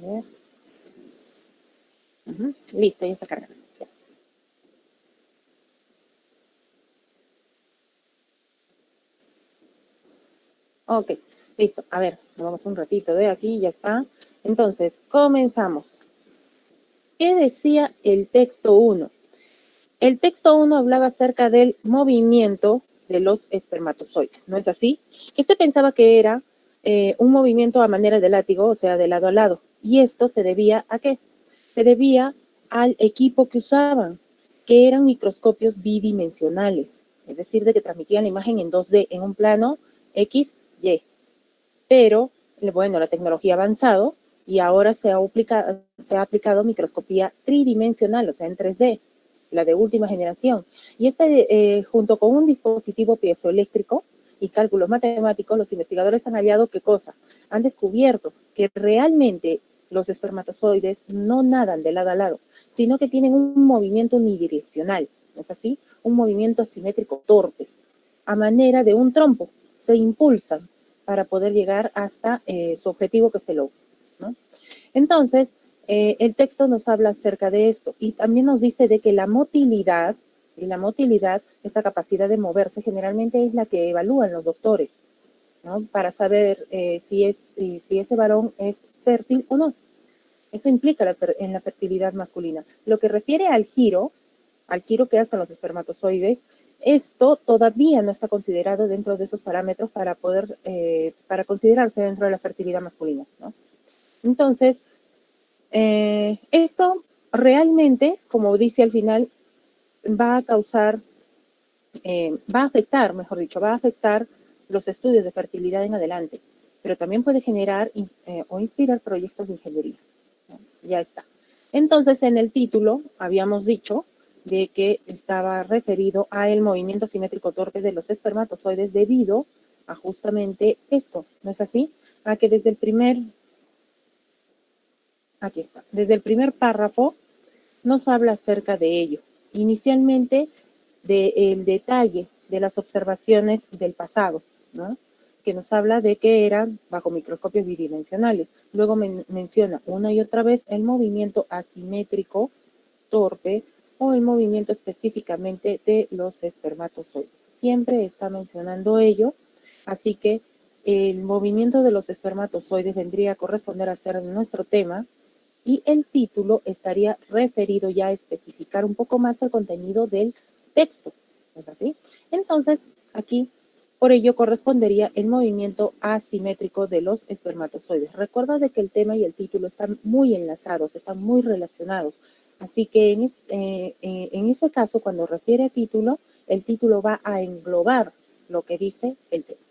ver. Listo, ya está cargando. Ya. Ok, listo. A ver, nos vamos un ratito de aquí, ya está. Entonces, comenzamos. ¿Qué decía el texto 1? El texto 1 hablaba acerca del movimiento de los espermatozoides, ¿no es así? Que se pensaba que era un movimiento a manera de látigo, o sea, de lado a lado. ¿Y esto se debía a qué? Se debía al equipo que usaban, que eran microscopios bidimensionales, es decir, de que transmitían la imagen en 2D, en un plano X, Y. Pero, bueno, la tecnología ha avanzado y ahora se ha aplicado microscopía tridimensional, o sea, en 3D, la de última generación. Y junto con un dispositivo piezoeléctrico y cálculos matemáticos, los investigadores han hallado qué cosa. Han descubierto que realmente los espermatozoides no nadan de lado a lado, sino que tienen un movimiento unidireccional, ¿no es así? Un movimiento asimétrico torpe, a manera de un trompo. Se impulsan para poder llegar hasta su objetivo, que es el óvulo, ¿no? Entonces, el texto nos habla acerca de esto y también nos dice de que la motilidad, esa capacidad de moverse, generalmente es la que evalúan los doctores, ¿no? Para saber si ese varón es fértil o no. Eso implica en la fertilidad masculina. Lo que refiere al giro que hacen los espermatozoides, esto todavía no está considerado dentro de esos parámetros para considerarse dentro de la fertilidad masculina, ¿no? Entonces, esto realmente, como dice al final, va a causar, va a afectar los estudios de fertilidad en adelante, pero también puede generar o inspirar proyectos de ingeniería, ¿no? Ya está. Entonces, en el título habíamos dicho de que estaba referido a el movimiento simétrico torpe de los espermatozoides debido a justamente esto, ¿no es así? A que desde el primer párrafo nos habla acerca de ello. Inicialmente, del detalle de las observaciones del pasado, ¿no? Que nos habla de que eran bajo microscopios bidimensionales. Luego menciona una y otra vez el movimiento asimétrico torpe o el movimiento específicamente de los espermatozoides. Siempre está mencionando ello, así que el movimiento de los espermatozoides vendría a corresponder a ser nuestro tema y el título estaría referido ya a especificar un poco más el contenido del texto. ¿Es así? Entonces, aquí, por ello, correspondería el movimiento asimétrico de los espermatozoides. Recuerda de que el tema y el título están muy enlazados, están muy relacionados. Así que en ese caso, cuando refiere a título, el título va a englobar lo que dice el tema.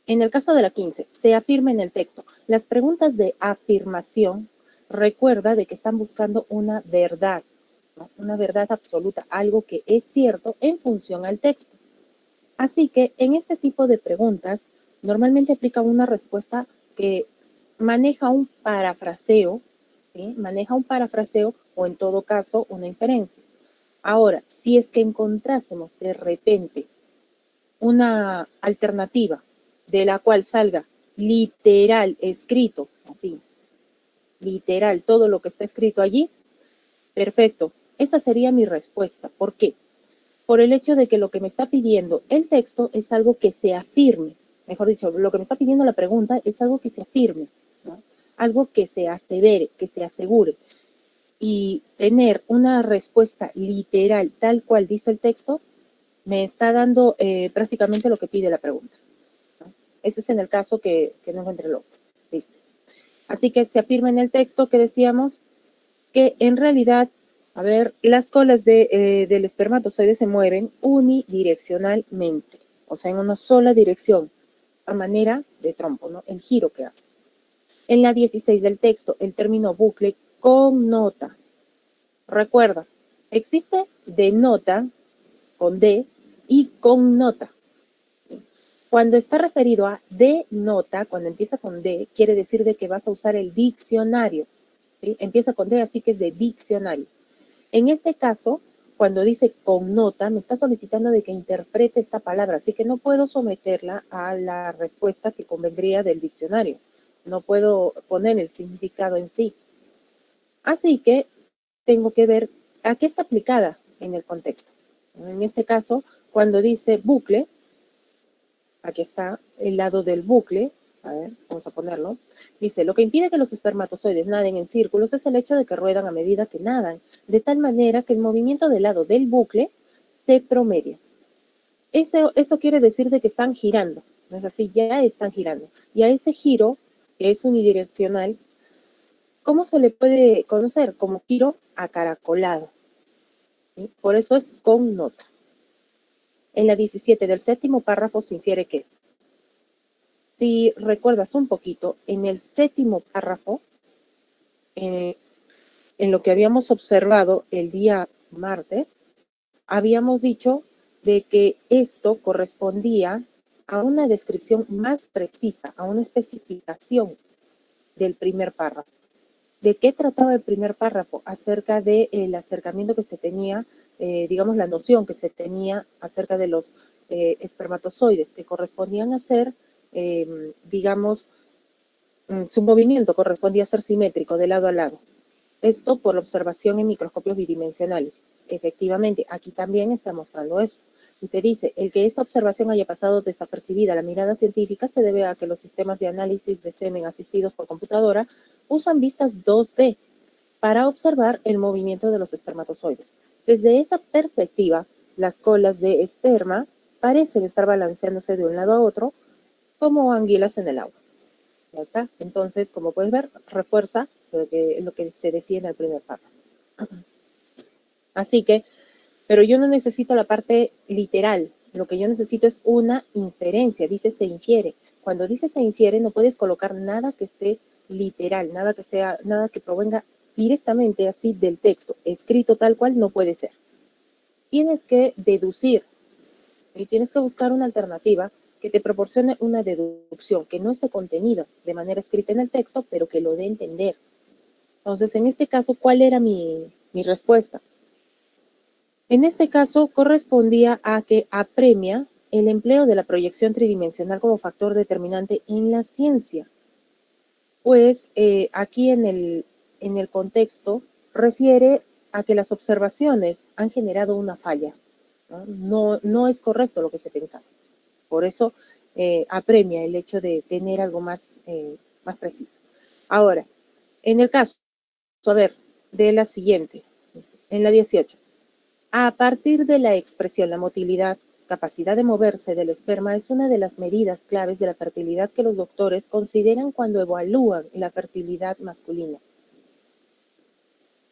En el caso de la 15, se afirma en el texto. Las preguntas de afirmación recuerda de que están buscando una verdad, ¿no? Una verdad absoluta, algo que es cierto en función al texto. Así que en este tipo de preguntas normalmente aplica una respuesta que maneja un parafraseo, ¿sí? Maneja un parafraseo o en todo caso una inferencia. Ahora, si es que encontrásemos de repente una alternativa de la cual salga literal escrito, así, literal, todo lo que está escrito allí, perfecto. Esa sería mi respuesta. ¿Por qué? Por el hecho de que lo que me está pidiendo el texto es algo que se afirme. Mejor dicho, lo que me está pidiendo la pregunta es algo que se afirme, ¿no? Algo que se asevere, que se asegure. Y tener una respuesta literal, tal cual dice el texto, me está dando prácticamente lo que pide la pregunta, ¿no? Ese es en el caso que no encuentre loco. Listo. Así que se afirma en el texto que decíamos que en realidad, a ver, las colas del espermatozoide se mueven unidireccionalmente, o sea, en una sola dirección, a manera de trompo, ¿no? El giro que hace. En la 16 del texto, el término bucle connota. Recuerda, existe denota con D y connota. Cuando está referido a denota, cuando empieza con D, quiere decir de que vas a usar el diccionario, ¿sí? Empieza con D, así que es de diccionario. En este caso, cuando dice connota, me está solicitando de que interprete esta palabra, así que no puedo someterla a la respuesta que convendría del diccionario, no puedo poner el significado en sí. Así que tengo que ver a qué está aplicada en el contexto. En este caso, cuando dice bucle, aquí está el lado del bucle, a ver, vamos a ponerlo, dice, lo que impide que los espermatozoides naden en círculos es el hecho de que ruedan a medida que nadan, de tal manera que el movimiento del lado del bucle se promedia. Eso quiere decir de que están girando, ¿no es así? Ya están girando. Y a ese giro, que es unidireccional, ¿cómo se le puede conocer? Como giro acaracolado. ¿Sí? Por eso es con nota. En la 17 del séptimo párrafo se infiere que, si recuerdas un poquito, en el séptimo párrafo, en lo que habíamos observado el día martes, habíamos dicho de que esto correspondía a una descripción más precisa, a una especificación del primer párrafo. ¿De qué trataba el primer párrafo? Acerca del acercamiento que se tenía, digamos, la noción que se tenía acerca de los espermatozoides, que correspondían a ser, digamos, su movimiento correspondía a ser simétrico de lado a lado. Esto por la observación en microscopios bidimensionales. Efectivamente, aquí también está mostrando eso. Y te dice, el que esta observación haya pasado desapercibida a la mirada científica se debe a que los sistemas de análisis de semen asistidos por computadora usan vistas 2D para observar el movimiento de los espermatozoides. Desde esa perspectiva, las colas de esperma parecen estar balanceándose de un lado a otro como anguilas en el agua. Ya está. Entonces, como puedes ver, refuerza lo que se decía en el primer párrafo. Así que, pero yo no necesito la parte literal. Lo que yo necesito es una inferencia. Dice se infiere. Cuando dice se infiere, no puedes colocar nada que esté literal, nada que provenga directamente así del texto. Escrito tal cual no puede ser. Tienes que deducir y tienes que buscar una alternativa que te proporcione una deducción que no esté contenida de manera escrita en el texto, pero que lo dé a entender. Entonces, en este caso, ¿cuál era mi respuesta? En este caso, correspondía a que apremia el empleo de la proyección tridimensional como factor determinante en la ciencia. Pues aquí en el contexto refiere a que las observaciones han generado una falla. No es correcto lo que se pensaba. Por eso apremia el hecho de tener algo más preciso. Ahora, en el caso, a ver, de la siguiente, en la 18. A partir de la expresión, la motilidad, capacidad de moverse del esperma es una de las medidas claves de la fertilidad que los doctores consideran cuando evalúan la fertilidad masculina.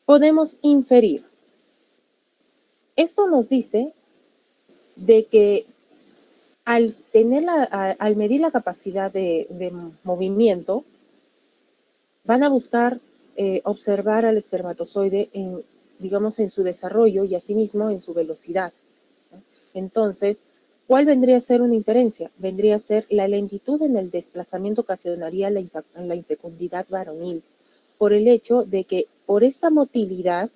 Podemos inferir. Esto nos dice de que al medir la capacidad de movimiento, van a buscar observar al espermatozoide digamos, en su desarrollo y asimismo en su velocidad. Entonces, ¿cuál vendría a ser una inferencia? Vendría a ser la lentitud en el desplazamiento ocasionaría la infecundidad varonil, por el hecho de que por esta motilidad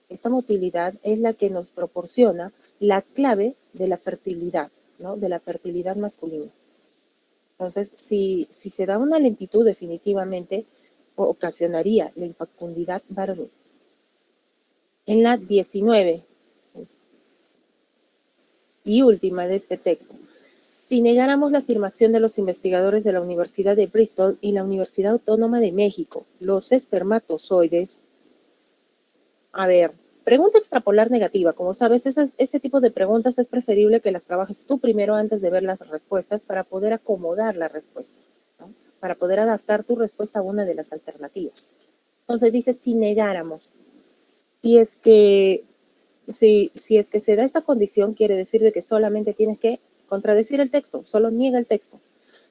es la que nos proporciona la clave de la fertilidad, ¿no? De la fertilidad masculina. Entonces, si se da una lentitud, definitivamente ocasionaría la infecundidad varonil. En la 19 y última de este texto, si negáramos la afirmación de los investigadores de la Universidad de Bristol y la Universidad Autónoma de México, los espermatozoides, a ver, pregunta extrapolar negativa. Como sabes, ese tipo de preguntas es preferible que las trabajes tú primero antes de ver las respuestas para poder acomodar la respuesta, ¿no? Para poder adaptar tu respuesta a una de las alternativas. Entonces dice, si negáramos, si es que se da esta condición, quiere decir de que solamente tienes que contradecir el texto, solo niega el texto.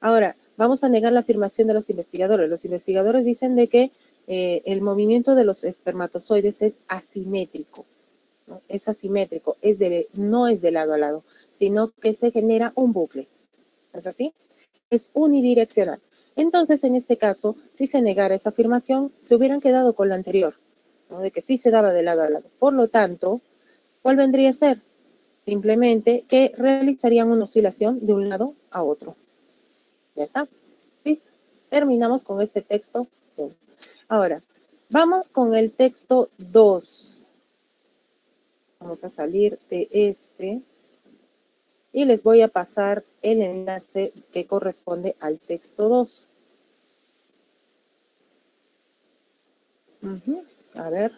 Ahora, vamos a negar la afirmación de los investigadores. Los investigadores dicen de que el movimiento de los espermatozoides es asimétrico, ¿no? Es asimétrico, no es de lado a lado, sino que se genera un bucle. ¿Es así? Es unidireccional. Entonces, en este caso, si se negara esa afirmación, se hubieran quedado con la anterior, ¿no? De que sí se daba de lado a lado. Por lo tanto, ¿cuál vendría a ser? Simplemente que realizarían una oscilación de un lado a otro. Ya está. ¿Listo? Terminamos con este texto 1. Ahora, vamos con el texto 2. Vamos a salir de este y les voy a pasar el enlace que corresponde al texto 2. A ver.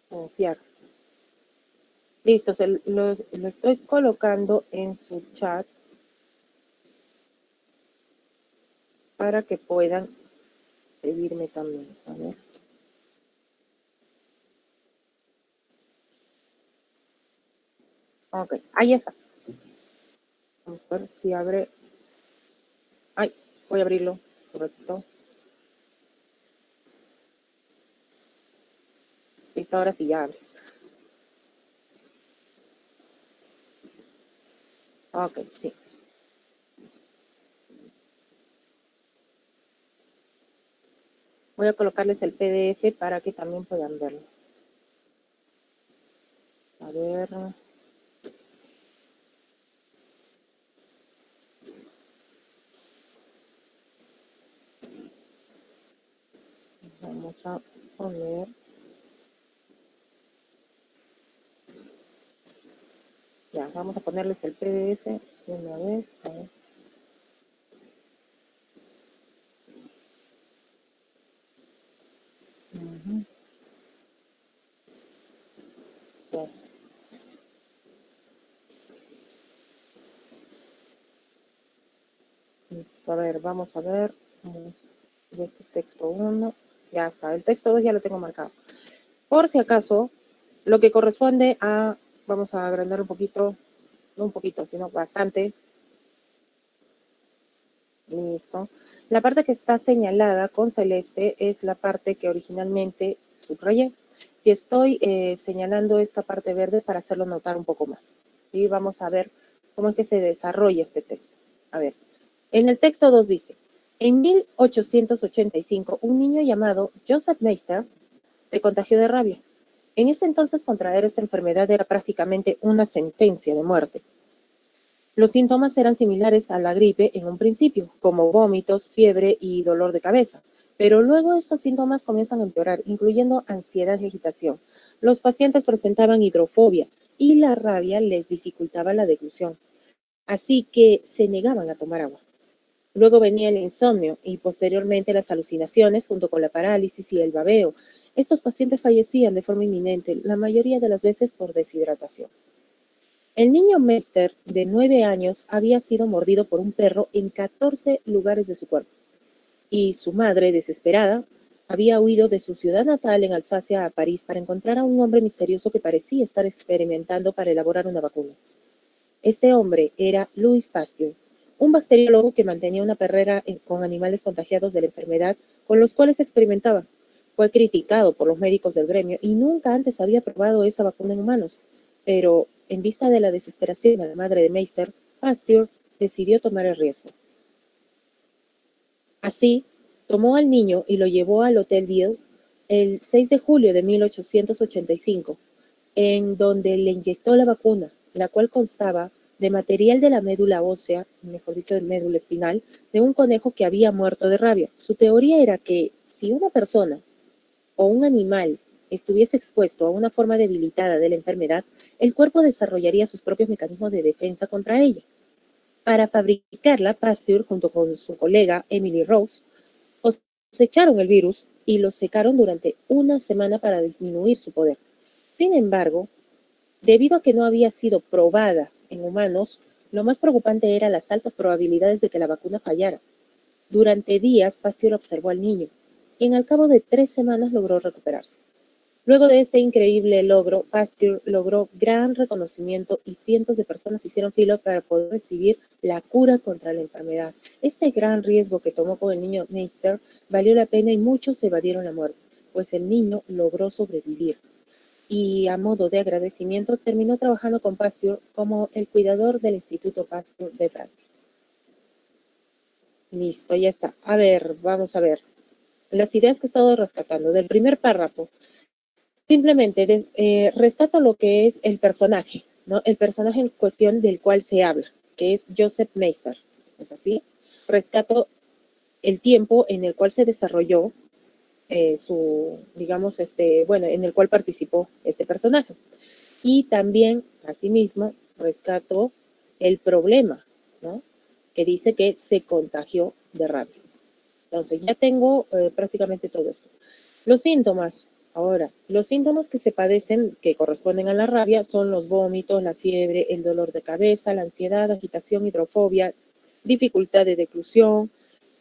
Confiar. Listo, lo estoy colocando en su chat para que puedan seguirme también. A ver. Ok, ahí está. Vamos a ver si abre. Ay, voy a abrirlo. Correcto. Listo, ahora sí ya abre. Ok, sí. Voy a colocarles el PDF para que también puedan verlo. A ver. Vamos a poner. Ya, vamos a ponerles el PDF de una vez. A ver. Ya. A ver, vamos a ver. Este texto 1. Ya está. El texto 2 ya lo tengo marcado. Por si acaso, lo que corresponde a, vamos a agrandar un poquito, no un poquito, sino bastante. Listo. La parte que está señalada con celeste es la parte que originalmente subrayé. Si estoy señalando esta parte verde para hacerlo notar un poco más. ¿Sí? Vamos a ver cómo es que se desarrolla este texto. A ver, en el texto 2 dice, en 1885, un niño llamado Joseph Meister se contagió de rabia. En ese entonces contraer esta enfermedad era prácticamente una sentencia de muerte. Los síntomas eran similares a la gripe en un principio, como vómitos, fiebre y dolor de cabeza, pero luego estos síntomas comienzan a empeorar, incluyendo ansiedad y agitación. Los pacientes presentaban hidrofobia y la rabia les dificultaba la deglución, así que se negaban a tomar agua. Luego venía el insomnio y posteriormente las alucinaciones junto con la parálisis y el babeo. Estos pacientes fallecían de forma inminente, la mayoría de las veces por deshidratación. El niño Meister, de 9 años, había sido mordido por un perro en 14 lugares de su cuerpo, y su madre, desesperada, había huido de su ciudad natal en Alsacia a París para encontrar a un hombre misterioso que parecía estar experimentando para elaborar una vacuna. Este hombre era Louis Pasteur, un bacteriólogo que mantenía una perrera con animales contagiados de la enfermedad con los cuales experimentaba. Fue criticado por los médicos del gremio y nunca antes había probado esa vacuna en humanos, pero en vista de la desesperación de la madre de Meister, Pasteur decidió tomar el riesgo. Así, tomó al niño y lo llevó al Hotel Dieu el 6 de julio de 1885, en donde le inyectó la vacuna, la cual constaba de material de la médula ósea, mejor dicho, de médula espinal, de un conejo que había muerto de rabia. Su teoría era que si una persona o un animal estuviese expuesto a una forma debilitada de la enfermedad, el cuerpo desarrollaría sus propios mecanismos de defensa contra ella. Para fabricarla, Pasteur, junto con su colega Emily Rose, cosecharon el virus y lo secaron durante una semana para disminuir su poder. Sin embargo, debido a que no había sido probada en humanos, lo más preocupante era las altas probabilidades de que la vacuna fallara. Durante días, Pasteur observó al niño, quien al cabo de 3 semanas logró recuperarse. Luego de este increíble logro, Pasteur logró gran reconocimiento y cientos de personas hicieron fila para poder recibir la cura contra la enfermedad. Este gran riesgo que tomó con el niño Meister valió la pena y muchos evadieron la muerte, pues el niño logró sobrevivir. Y a modo de agradecimiento terminó trabajando con Pasteur como el cuidador del Instituto Pasteur de Francia. Listo, ya está. A ver, vamos a ver. Las ideas que he estado rescatando del primer párrafo. Simplemente rescato lo que es el personaje, ¿no? El personaje en cuestión del cual se habla, que es Joseph Meister, ¿es así? Rescato el tiempo en el cual se desarrolló digamos, bueno, en el cual participó este personaje. Y también, asimismo, rescato el problema, ¿no? Que dice que se contagió de rabia. Entonces, ya tengo prácticamente todo esto. Los síntomas. Ahora, los síntomas que se padecen, que corresponden a la rabia, son los vómitos, la fiebre, el dolor de cabeza, la ansiedad, agitación, hidrofobia, dificultad de declusión,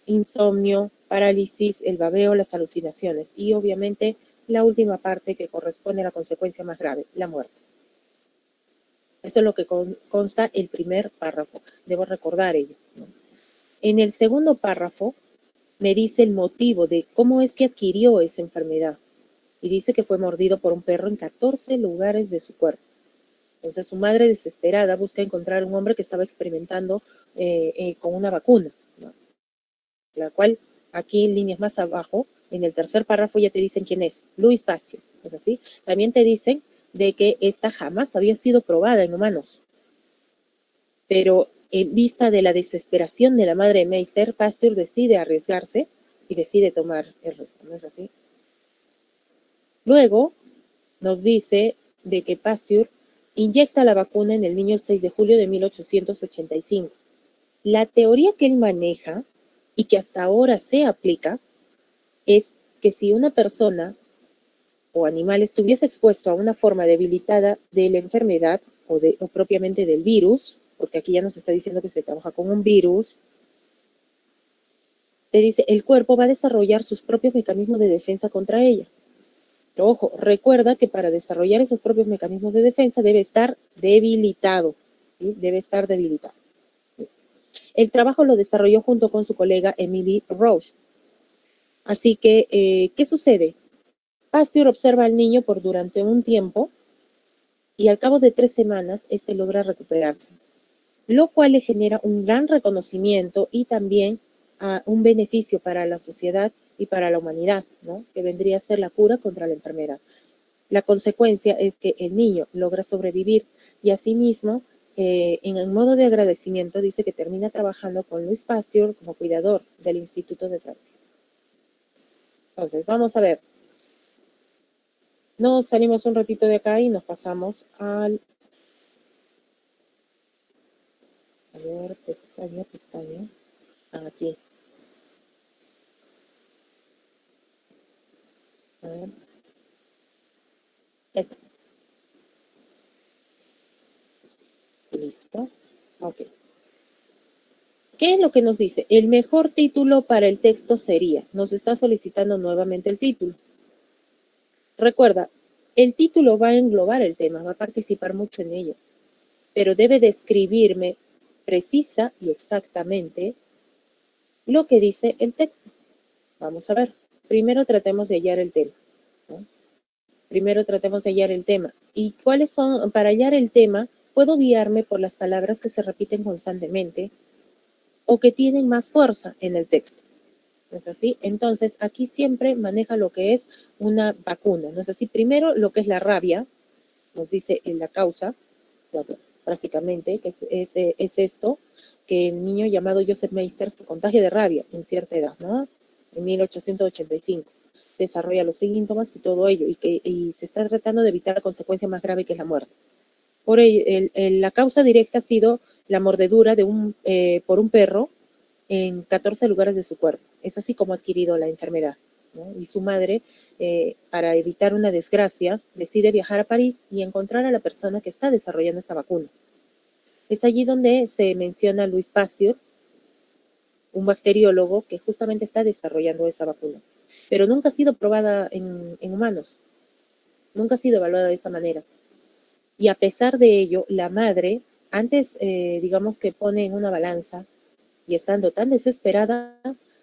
insomnio, parálisis, el babeo, las alucinaciones y obviamente la última parte que corresponde a la consecuencia más grave, la muerte. Eso es lo que consta el primer párrafo. Debo recordar ello, ¿no? En el segundo párrafo me dice el motivo de cómo es que adquirió esa enfermedad. Y dice que fue mordido por un perro en 14 lugares de su cuerpo. Entonces su madre desesperada busca encontrar un hombre que estaba experimentando con una vacuna, ¿no? La cual aquí en líneas más abajo, en el tercer párrafo ya te dicen quién es, Louis Pasteur, ¿es así? También te dicen de que esta jamás había sido probada en humanos, pero en vista de la desesperación de la madre de Meister, Pasteur decide arriesgarse y decide tomar el riesgo, ¿no es así? Luego nos dice de que Pasteur inyecta la vacuna en el niño el 6 de julio de 1885. La teoría que él maneja y que hasta ahora se aplica es que si una persona o animal estuviese expuesto a una forma debilitada de la enfermedad o propiamente del virus, porque aquí ya nos está diciendo que se trabaja con un virus, te dice, el cuerpo va a desarrollar sus propios mecanismos de defensa contra ella. Pero ojo, recuerda que para desarrollar esos propios mecanismos de defensa debe estar debilitado, ¿sí? Debe estar debilitado. El trabajo lo desarrolló junto con su colega Emily Roche. Así que, ¿qué sucede? Pasteur observa al niño por durante un tiempo y al cabo de 3 semanas, este logra recuperarse, lo cual le genera un gran reconocimiento y también un beneficio para la sociedad y para la humanidad, ¿no? Que vendría a ser la cura contra la enfermedad. La consecuencia es que el niño logra sobrevivir y asimismo, en el modo de agradecimiento, dice que termina trabajando con Louis Pasteur como cuidador del Instituto de Terapia. Entonces, vamos a ver. Nos salimos un ratito de acá y nos pasamos al... A ver, pestaña. Aquí. A ver. Esta. Listo. Ok. ¿Qué es lo que nos dice? El mejor título para el texto sería, nos está solicitando nuevamente el título. Recuerda, el título va a englobar el tema, va a participar mucho en ello, pero debe describirme precisa y exactamente lo que dice el texto. Vamos a ver. Primero tratemos de hallar el tema, ¿no? Primero tratemos de hallar el tema. ¿Y cuáles son? Para hallar el tema, puedo guiarme por las palabras que se repiten constantemente o que tienen más fuerza en el texto. ¿No es así? Entonces, aquí siempre maneja lo que es una vacuna. ¿No es así? Primero, lo que es la rabia, nos dice en la causa, prácticamente, que es esto, que el niño llamado Joseph Meister se contagia de rabia en cierta edad, ¿no? En 1885. Desarrolla los síntomas y todo ello, y se está tratando de evitar la consecuencia más grave que es la muerte. Por ello, la causa directa ha sido la mordedura por un perro en 14 lugares de su cuerpo. Es así como ha adquirido la enfermedad, ¿no? Y su madre, para evitar una desgracia, decide viajar a París y encontrar a la persona que está desarrollando esa vacuna. Es allí donde se menciona a Louis Pasteur, un bacteriólogo que justamente está desarrollando esa vacuna, pero nunca ha sido probada en humanos, nunca ha sido evaluada de esa manera. Y a pesar de ello, la madre, antes, digamos que pone en una balanza y estando tan desesperada,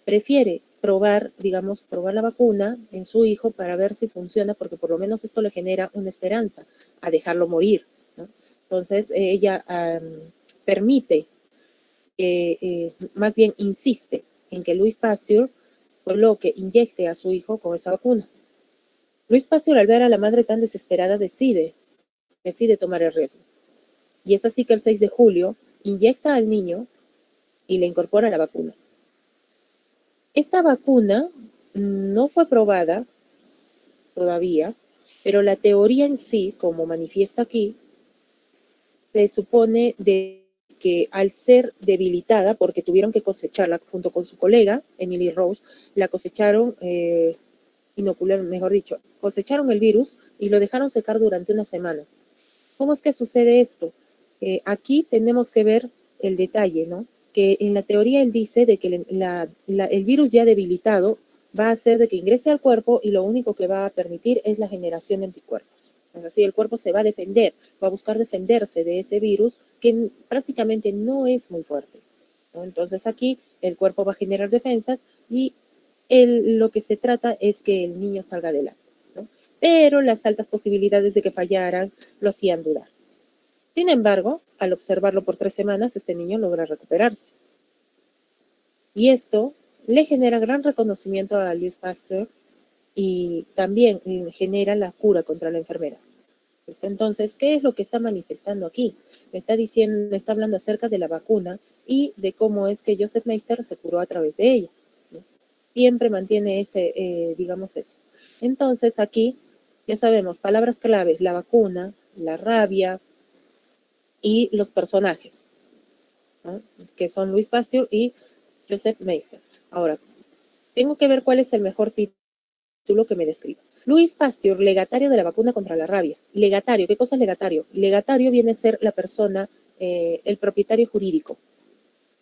prefiere probar, digamos, probar la vacuna en su hijo para ver si funciona, porque por lo menos esto le genera una esperanza a dejarlo morir, ¿no? Entonces, ella permite, más bien insiste en que Louis Pasteur coloque, inyecte a su hijo con esa vacuna. Luis Pasteur, al ver a la madre tan desesperada, decide tomar el riesgo. Y es así que el 6 de julio inyecta al niño y le incorpora la vacuna. Esta vacuna no fue probada todavía, pero la teoría en sí, como manifiesta aquí, se supone de que al ser debilitada, porque tuvieron que cosecharla junto con su colega, Emily Rose, la cosecharon, inocularon, mejor dicho, cosecharon el virus y lo dejaron secar durante una semana. ¿Cómo es que sucede esto? Aquí tenemos que ver el detalle, ¿no? Que en la teoría él dice de que el virus ya debilitado va a hacer de que ingrese al cuerpo y lo único que va a permitir es la generación de anticuerpos. Es así, el cuerpo se va a defender, va a buscar defenderse de ese virus que prácticamente no es muy fuerte, ¿no? Entonces aquí el cuerpo va a generar defensas y lo que se trata es que el niño salga adelante, ¿no? Pero las altas posibilidades de que fallaran lo hacían dudar. Sin embargo, al observarlo por 3 semanas, este niño logra recuperarse. Y esto le genera gran reconocimiento a Louis Pasteur y también genera la cura contra la enfermedad. Entonces, ¿qué es lo que está manifestando aquí? Me está diciendo, me está hablando acerca de la vacuna y de cómo es que Joseph Meister se curó a través de ella, ¿no? Siempre mantiene ese, digamos eso. Entonces, aquí ya sabemos, palabras claves, la vacuna, la rabia y los personajes, ¿no? Que son Louis Pasteur y Joseph Meister. Ahora, tengo que ver cuál es el mejor título que me describa. Louis Pasteur, legatario de la vacuna contra la rabia. Legatario, ¿qué cosa es legatario? Legatario viene a ser la persona, el propietario jurídico.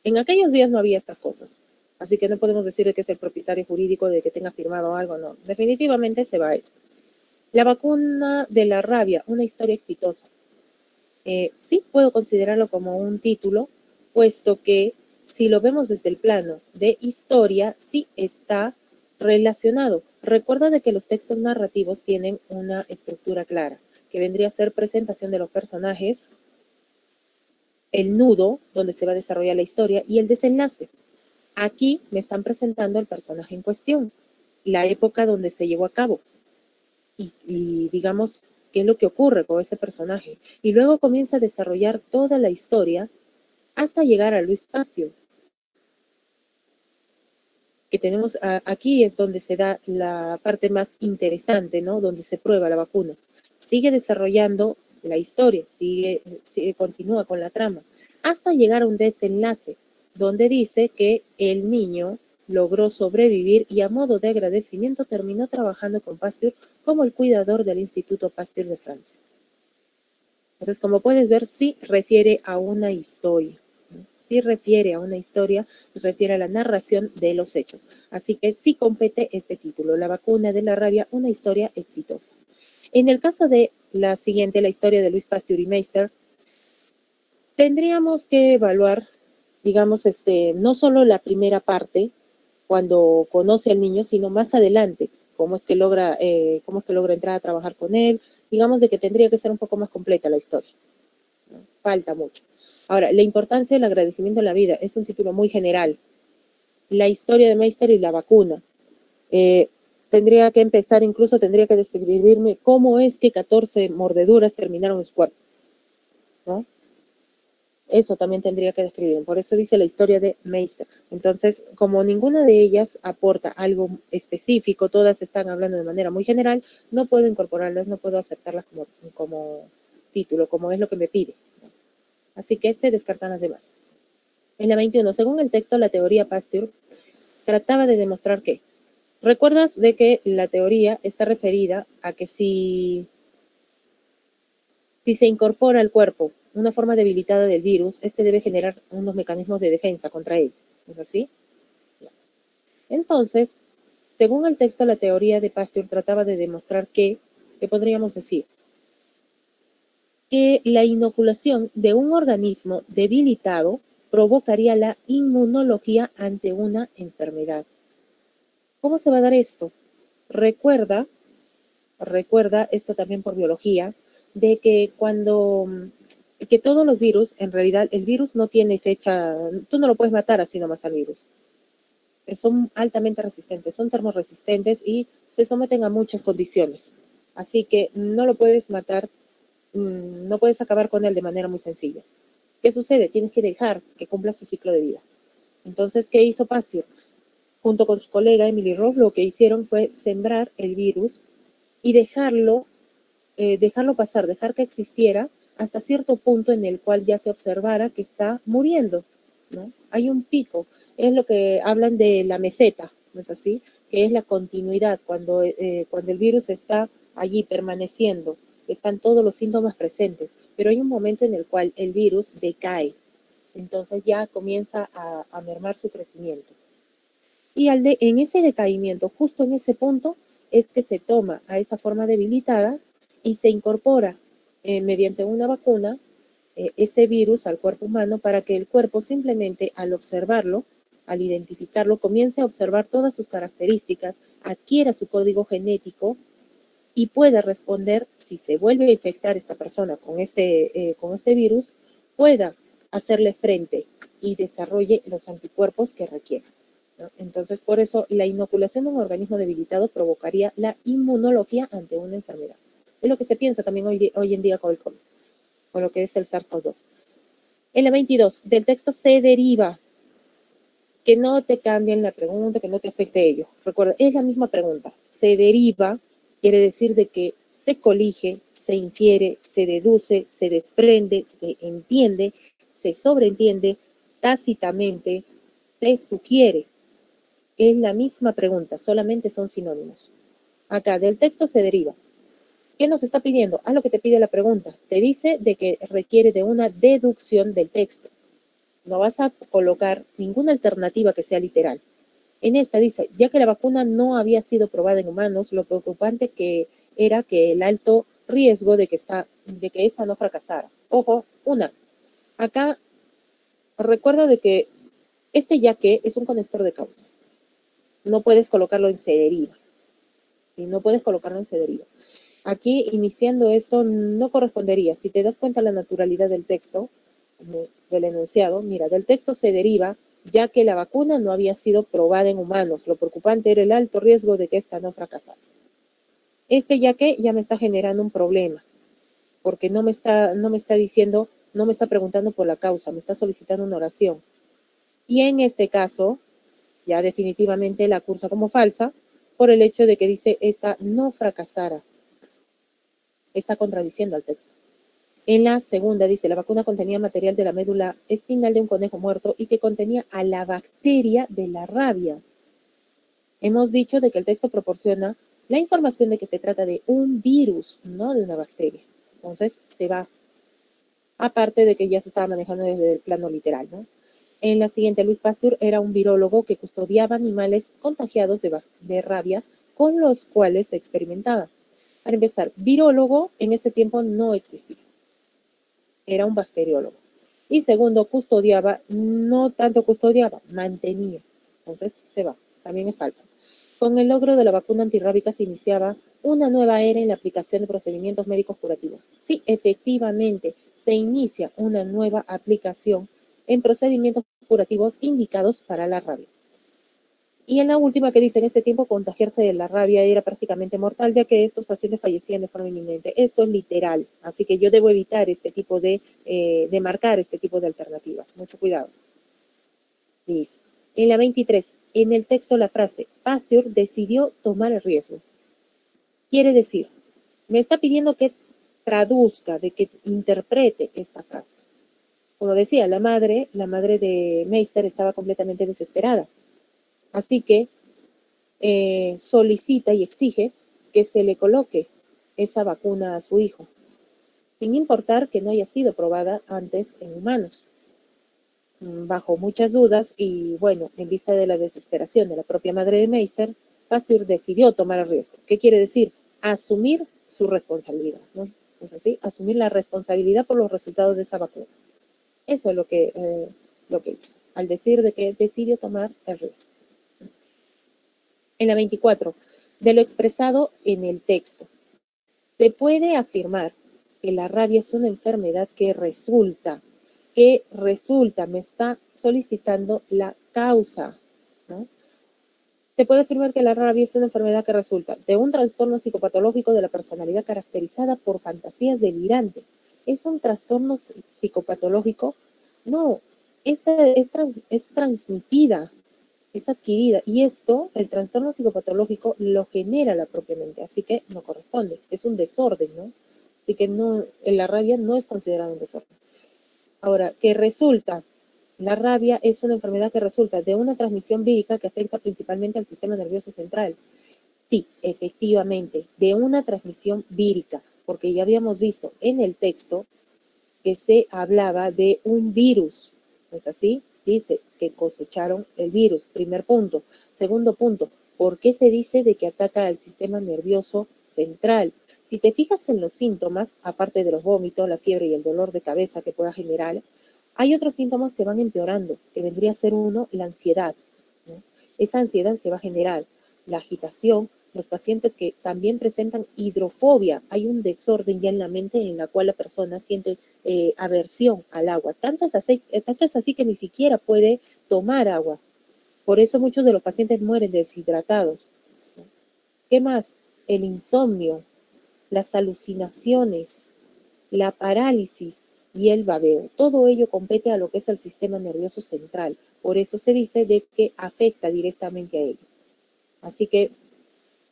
En aquellos días no había estas cosas, así que no podemos decir que es el propietario jurídico de que tenga firmado algo, no. Definitivamente se va a esto. La vacuna de la rabia, una historia exitosa. Sí puedo considerarlo como un título, puesto que si lo vemos desde el plano de historia, sí está relacionado. Recuerda de que los textos narrativos tienen una estructura clara, que vendría a ser presentación de los personajes, el nudo donde se va a desarrollar la historia y el desenlace. Aquí me están presentando el personaje en cuestión, la época donde se llevó a cabo y digamos qué es lo que ocurre con ese personaje. Y luego comienza a desarrollar toda la historia hasta llegar a Louis Pasteur, que tenemos aquí es donde se da la parte más interesante, ¿no? Donde se prueba la vacuna. Sigue desarrollando la historia, continúa con la trama, hasta llegar a un desenlace donde dice que el niño logró sobrevivir y a modo de agradecimiento terminó trabajando con Pasteur como el cuidador del Instituto Pasteur de Francia. Entonces, como puedes ver, sí refiere a una historia. Sí refiere a una historia, refiere a la narración de los hechos. Así que sí compete este título, La vacuna de la rabia, una historia exitosa. En el caso de la siguiente, la historia de Louis Pasteur y Meister, tendríamos que evaluar, digamos, no solo la primera parte, cuando conoce al niño, sino más adelante, cómo es que logra entrar a trabajar con él. Digamos de que tendría que ser un poco más completa la historia, ¿no? Falta mucho. Ahora, la importancia del agradecimiento en la vida es un título muy general. La historia de Meister y la vacuna. Tendría que empezar, incluso tendría que describirme cómo es que 14 mordeduras terminaron en su cuerpo, ¿no? Eso también tendría que describir. Por eso dice la historia de Meister. Entonces, como ninguna de ellas aporta algo específico, todas están hablando de manera muy general, no puedo incorporarlas, no puedo aceptarlas como título, como es lo que me pide. Así que se descartan las demás. En la 21, según el texto, la teoría Pasteur trataba de demostrar que, recuerdas de que la teoría está referida a que si se incorpora al cuerpo una forma debilitada del virus, este debe generar unos mecanismos de defensa contra él. ¿Es así? Entonces, según el texto, la teoría de Pasteur trataba de demostrar que, ¿qué podríamos decir? Que la inoculación de un organismo debilitado provocaría la inmunología ante una enfermedad. ¿Cómo se va a dar esto? Recuerda esto también por biología, de que que todos los virus, en realidad el virus no tiene fecha, tú no lo puedes matar así nomás al virus. Son altamente resistentes, son termorresistentes y se someten a muchas condiciones. Así que no lo puedes matar, no puedes acabar con él de manera muy sencilla. ¿Qué sucede? Tienes que dejar que cumpla su ciclo de vida. Entonces, ¿qué hizo Pasteur? Junto con su colega Emily Roth, lo que hicieron fue sembrar el virus y dejarlo pasar, dejar que existiera hasta cierto punto en el cual ya se observara que está muriendo, ¿no? Hay un pico, es lo que hablan de la meseta, ¿no es así? Que es la continuidad, cuando el virus está allí permaneciendo, están todos los síntomas presentes, pero hay un momento en el cual el virus decae, entonces ya comienza a mermar su crecimiento. Y en ese decaimiento, justo en ese punto, es que se toma a esa forma debilitada y se incorpora mediante una vacuna ese virus al cuerpo humano para que el cuerpo simplemente al observarlo, al identificarlo, comience a observar todas sus características, adquiera su código genético y pueda responder, si se vuelve a infectar esta persona con este virus, pueda hacerle frente y desarrolle los anticuerpos que requiere, ¿no? Entonces, por eso, la inoculación de un organismo debilitado provocaría la inmunología ante una enfermedad. Es lo que se piensa también hoy en día con el COVID, con lo que es el SARS-CoV-2. En la 22, del texto se deriva, que no te cambien la pregunta, que no te afecte ello. Recuerda, es la misma pregunta. Se deriva, quiere decir de que se colige, se infiere, se deduce, se desprende, se entiende, se sobreentiende, tácitamente, se sugiere. Es la misma pregunta, solamente son sinónimos. Acá, del texto se deriva. ¿Qué nos está pidiendo? Lo que te pide la pregunta. Te dice de que requiere de una deducción del texto. No vas a colocar ninguna alternativa que sea literal. En esta dice, ya que la vacuna no había sido probada en humanos, lo preocupante que era que el alto riesgo de que esta no fracasara. Ojo, acá recuerda de que este ya que es un conector de causa. No puedes colocarlo en se deriva. Y no puedes colocarlo en se deriva. Aquí, iniciando esto, no correspondería. Si te das cuenta la naturalidad del texto, del enunciado, mira, del texto se deriva, ya que la vacuna no había sido probada en humanos. Lo preocupante era el alto riesgo de que esta no fracasara. Ya que ya me está generando un problema, porque no me está diciendo, no me está preguntando por la causa, me está solicitando una oración. Y en este caso, ya definitivamente la cursa como falsa, por el hecho de que dice esta no fracasara. Está contradiciendo al texto. En la segunda dice, la vacuna contenía material de la médula espinal de un conejo muerto y que contenía a la bacteria de la rabia. Hemos dicho de que el texto proporciona la información de que se trata de un virus, no de una bacteria. Entonces, se va. Aparte de que ya se estaba manejando desde el plano literal, ¿no? En la siguiente, Luis Pasteur era un virólogo que custodiaba animales contagiados de rabia con los cuales se experimentaba. Para empezar, virólogo en ese tiempo no existía. Era un bacteriólogo. Y segundo, custodiaba, no tanto custodiaba, mantenía. Entonces, se va. También es falso. Con el logro de la vacuna antirrábica se iniciaba una nueva era en la aplicación de procedimientos médicos curativos. Sí, efectivamente, se inicia una nueva aplicación en procedimientos curativos indicados para la rabia. Y en la última que dice, en ese tiempo contagiarse de la rabia era prácticamente mortal, ya que estos pacientes fallecían de forma inminente. Esto es literal, así que yo debo evitar este tipo de marcar este tipo de alternativas. Mucho cuidado. Listo. En la 23, en el texto la frase, Pasteur decidió tomar el riesgo. Quiere decir, me está pidiendo que traduzca, de que interprete esta frase. Como decía, la madre de Meister estaba completamente desesperada. Así que solicita y exige que se le coloque esa vacuna a su hijo, sin importar que no haya sido probada antes en humanos. Bajo muchas dudas y bueno, en vista de la desesperación de la propia madre de Meister, Pasteur decidió tomar el riesgo. ¿Qué quiere decir? Asumir su responsabilidad, ¿no? Es así, asumir la responsabilidad por los resultados de esa vacuna. Eso es lo que hizo, al decir de que decidió tomar el riesgo. En la 24, de lo expresado en el texto. Se puede afirmar que la rabia es una enfermedad que resulta, me está solicitando la causa, ¿no? Se puede afirmar que la rabia es una enfermedad que resulta de un trastorno psicopatológico de la personalidad caracterizada por fantasías delirantes. ¿Es un trastorno psicopatológico? No, esta es transmitida, es adquirida. Y esto, el trastorno psicopatológico, lo genera la propia mente. Así que no corresponde. Es un desorden, ¿no? Así que no, la rabia no es considerada un desorden. Ahora, ¿qué resulta? La rabia es una enfermedad que resulta de una transmisión vírica que afecta principalmente al sistema nervioso central. Sí, efectivamente, de una transmisión vírica, porque ya habíamos visto en el texto que se hablaba de un virus. ¿No es así? Dice que cosecharon el virus, primer punto. Segundo punto, ¿por qué se dice de que ataca al sistema nervioso central? Si te fijas en los síntomas, aparte de los vómitos, la fiebre y el dolor de cabeza que pueda generar, hay otros síntomas que van empeorando, que vendría a ser uno, la ansiedad, ¿no? Esa ansiedad que va a generar la agitación, los pacientes que también presentan hidrofobia, hay un desorden ya en la mente en la cual la persona siente aversión al agua. Tanto es así que ni siquiera puede tomar agua. Por eso muchos de los pacientes mueren deshidratados. ¿Qué más? El insomnio, las alucinaciones, la parálisis y el babeo. Todo ello compete a lo que es el sistema nervioso central. Por eso se dice de que afecta directamente a ello. Así que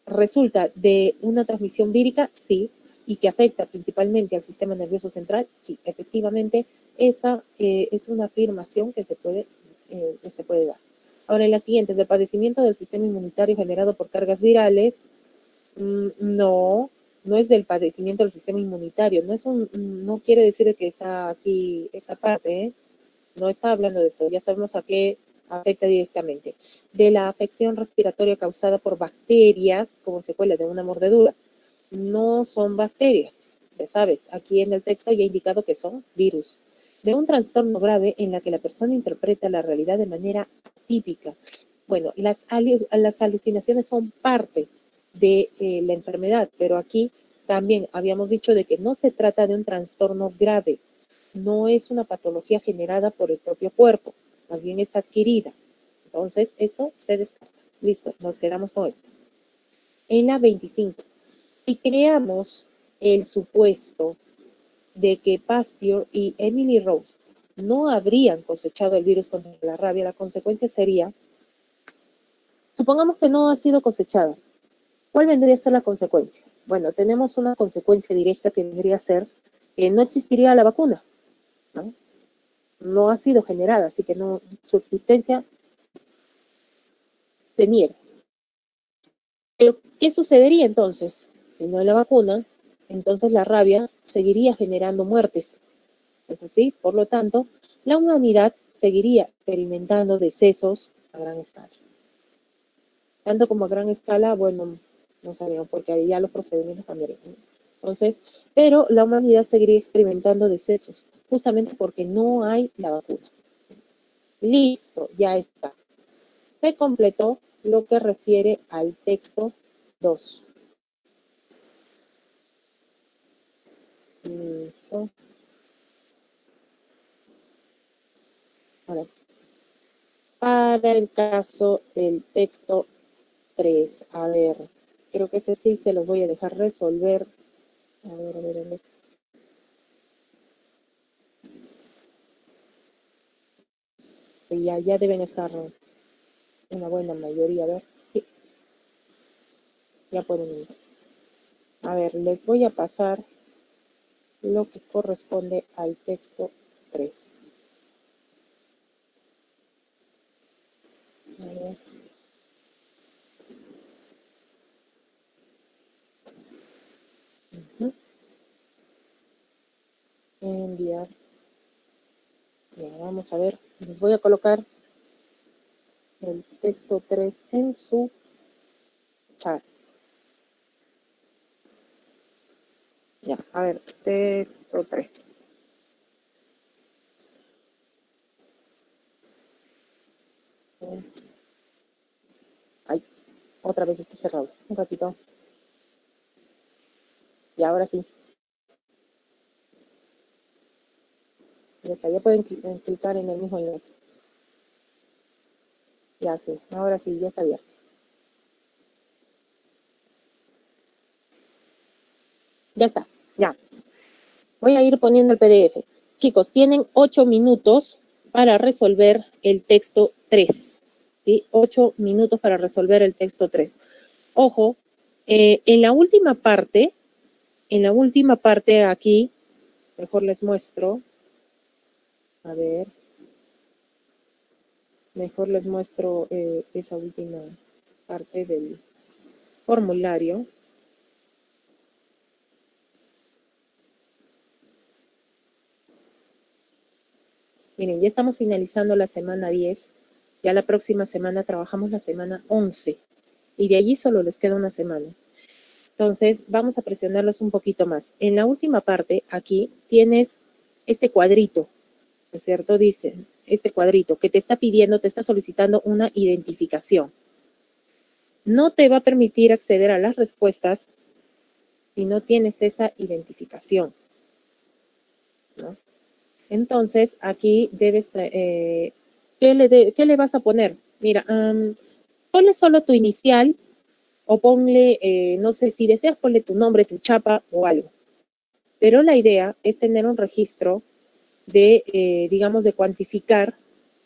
resulta de una transmisión vírica, sí, y que afecta principalmente al sistema nervioso central, sí, efectivamente, esa es una afirmación que se puede dar. Ahora, en la siguiente, del padecimiento del sistema inmunitario generado por cargas virales, no, no es del padecimiento del sistema inmunitario, no quiere decir que está aquí esta parte, ¿eh? No está hablando de esto, ya sabemos a qué afecta directamente. De la afección respiratoria causada por bacterias como secuela de una mordedura. No son bacterias, ya sabes, aquí en el texto ya he indicado que son virus. De un trastorno grave en la que la persona interpreta la realidad de manera atípica. Bueno, las alucinaciones son parte de la enfermedad, pero aquí también habíamos dicho de que no se trata de un trastorno grave, no es una patología generada por el propio cuerpo, más bien es adquirida. Entonces, esto se descarta. Listo, nos quedamos con esto. En la 25, si creamos el supuesto de que Pasteur y Emily Rose no habrían cosechado el virus contra la rabia, la consecuencia sería, supongamos que no ha sido cosechada. ¿Cuál vendría a ser la consecuencia? Bueno, tenemos una consecuencia directa que vendría a ser que no existiría la vacuna, ¿no? No ha sido generada, así que no, su existencia se niega. Pero, ¿qué sucedería entonces? Si no hay la vacuna, entonces la rabia seguiría generando muertes. ¿Es así? Por lo tanto, la humanidad seguiría experimentando decesos a gran escala. Tanto como a gran escala, bueno, no sabemos, porque ahí ya los procedimientos cambiarían, ¿no? Entonces, pero la humanidad seguiría experimentando decesos, justamente porque no hay la vacuna. Listo, ya está. Se completó lo que refiere al texto 2. Listo. Ahora, para el caso del texto 3, a ver, creo que ese sí se los voy a dejar resolver. A ver, a ver, a ver. Ya deben estar una buena mayoría, a ver. Sí, ya pueden ir. A ver, les voy a pasar lo que corresponde al texto 3. A ver. Uh -huh. Enviar. Ya, vamos a ver. Les voy a colocar el texto 3 en su chat. Ya, a ver, texto 3. Ay, otra vez está cerrado. Un ratito. Y ahora sí. Ya está, ya pueden clicar en el mismo enlace. Ya sí, ahora sí, ya está abierto. Ya está, ya. Voy a ir poniendo el PDF. Chicos, tienen 8 minutos para resolver el texto 3. ¿Sí? 8 minutos para resolver el texto 3. Ojo, en la última parte aquí, mejor les muestro. A ver. Mejor les muestro esa última parte del formulario. Miren, ya estamos finalizando la semana 10. Ya la próxima semana trabajamos la semana 11. Y de allí solo les queda una semana. Entonces, vamos a presionarlos un poquito más. En la última parte, aquí, tienes este cuadrito, ¿no es cierto? Dice, este cuadrito que te está pidiendo, te está solicitando una identificación. No te va a permitir acceder a las respuestas si no tienes esa identificación, ¿no? Entonces, aquí debes, ¿qué le vas a poner? Mira, ponle solo tu inicial o ponle, no sé, si deseas, ponle tu nombre, tu chapa o algo. Pero la idea es tener un registro de, digamos, de cuantificar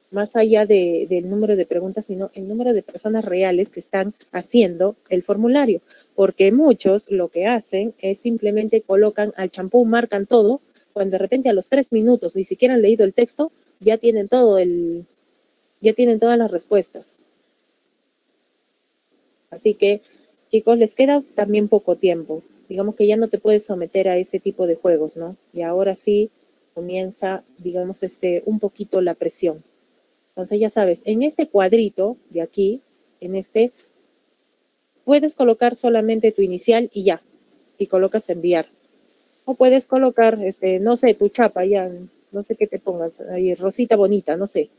más allá del número de preguntas, sino el número de personas reales que están haciendo el formulario. Porque muchos lo que hacen es simplemente colocan al champú, marcan todo, cuando de repente a los 3 minutos ni siquiera han leído el texto, ya tienen ya tienen todas las respuestas. Así que, chicos, les queda también poco tiempo. Digamos que ya no te puedes someter a ese tipo de juegos, ¿no? Y ahora sí comienza, digamos, un poquito la presión. Entonces, ya sabes, en este cuadrito de aquí, puedes colocar solamente tu inicial y ya, y colocas enviar. O puedes colocar, no sé, tu chapa, ya, no sé qué te pongas, ahí, rosita bonita, no sé.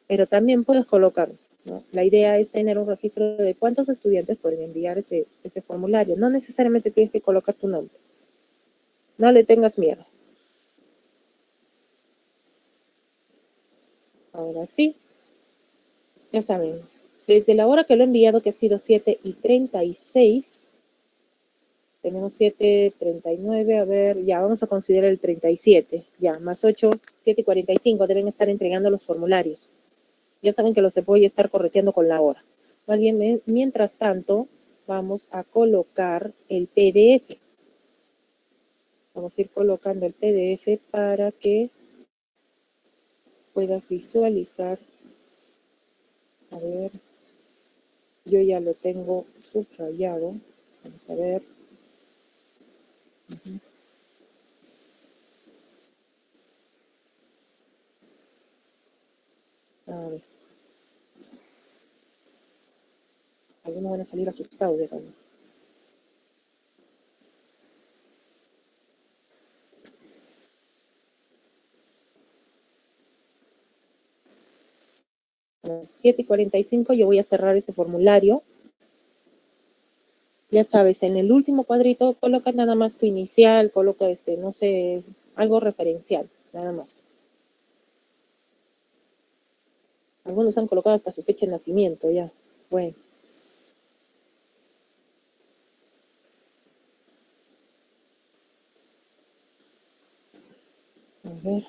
Pero también puedes colocar, ¿no? La idea es tener un registro de cuántos estudiantes pueden enviar ese formulario. No necesariamente tienes que colocar tu nombre. No le tengas miedo. Ahora sí, ya saben, desde la hora que lo he enviado, que ha sido 7:36, tenemos 7:39, a ver, ya vamos a considerar el 37, ya, más 8, 7:45, deben estar entregando los formularios. Ya saben que los voy a estar correteando con la hora. Más bien, mientras tanto, vamos a colocar el PDF. Vamos a ir colocando el PDF para que puedas visualizar. A ver, yo ya lo tengo subrayado. Vamos a ver. A ver. Algunos van a salir asustados de acá. A las 7:45 yo voy a cerrar ese formulario. Ya sabes, en el último cuadrito coloca nada más tu inicial, coloca no sé, algo referencial, nada más. Algunos han colocado hasta su fecha de nacimiento, ya. Bueno. A ver.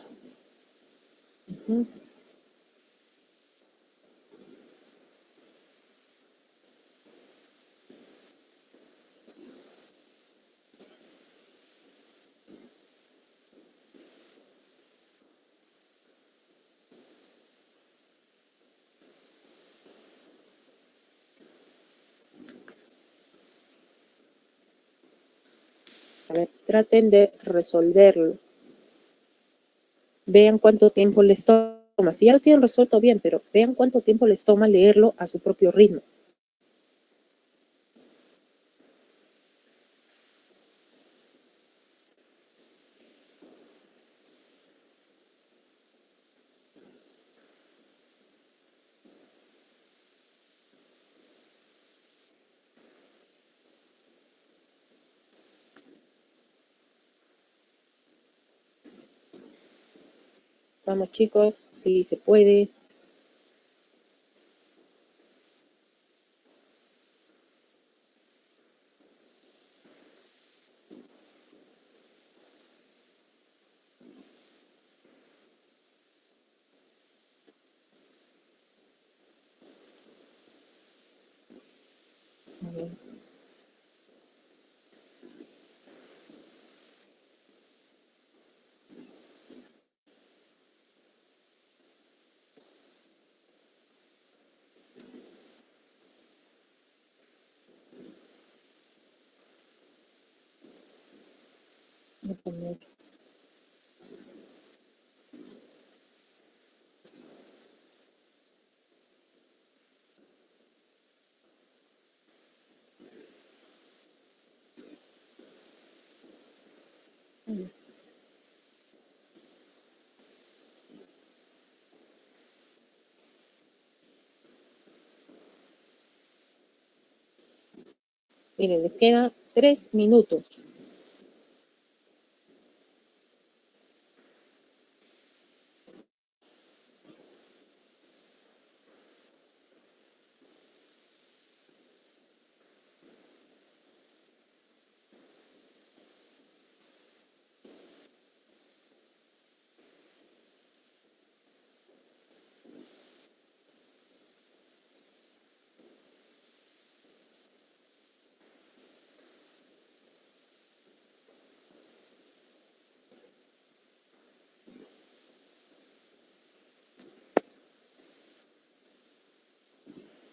A ver, traten de resolverlo. Vean cuánto tiempo les toma. Si ya lo tienen resuelto bien, pero vean cuánto tiempo les toma leerlo a su propio ritmo. Vamos, chicos, si se puede. Voy a poner. Miren, les queda 3 minutos.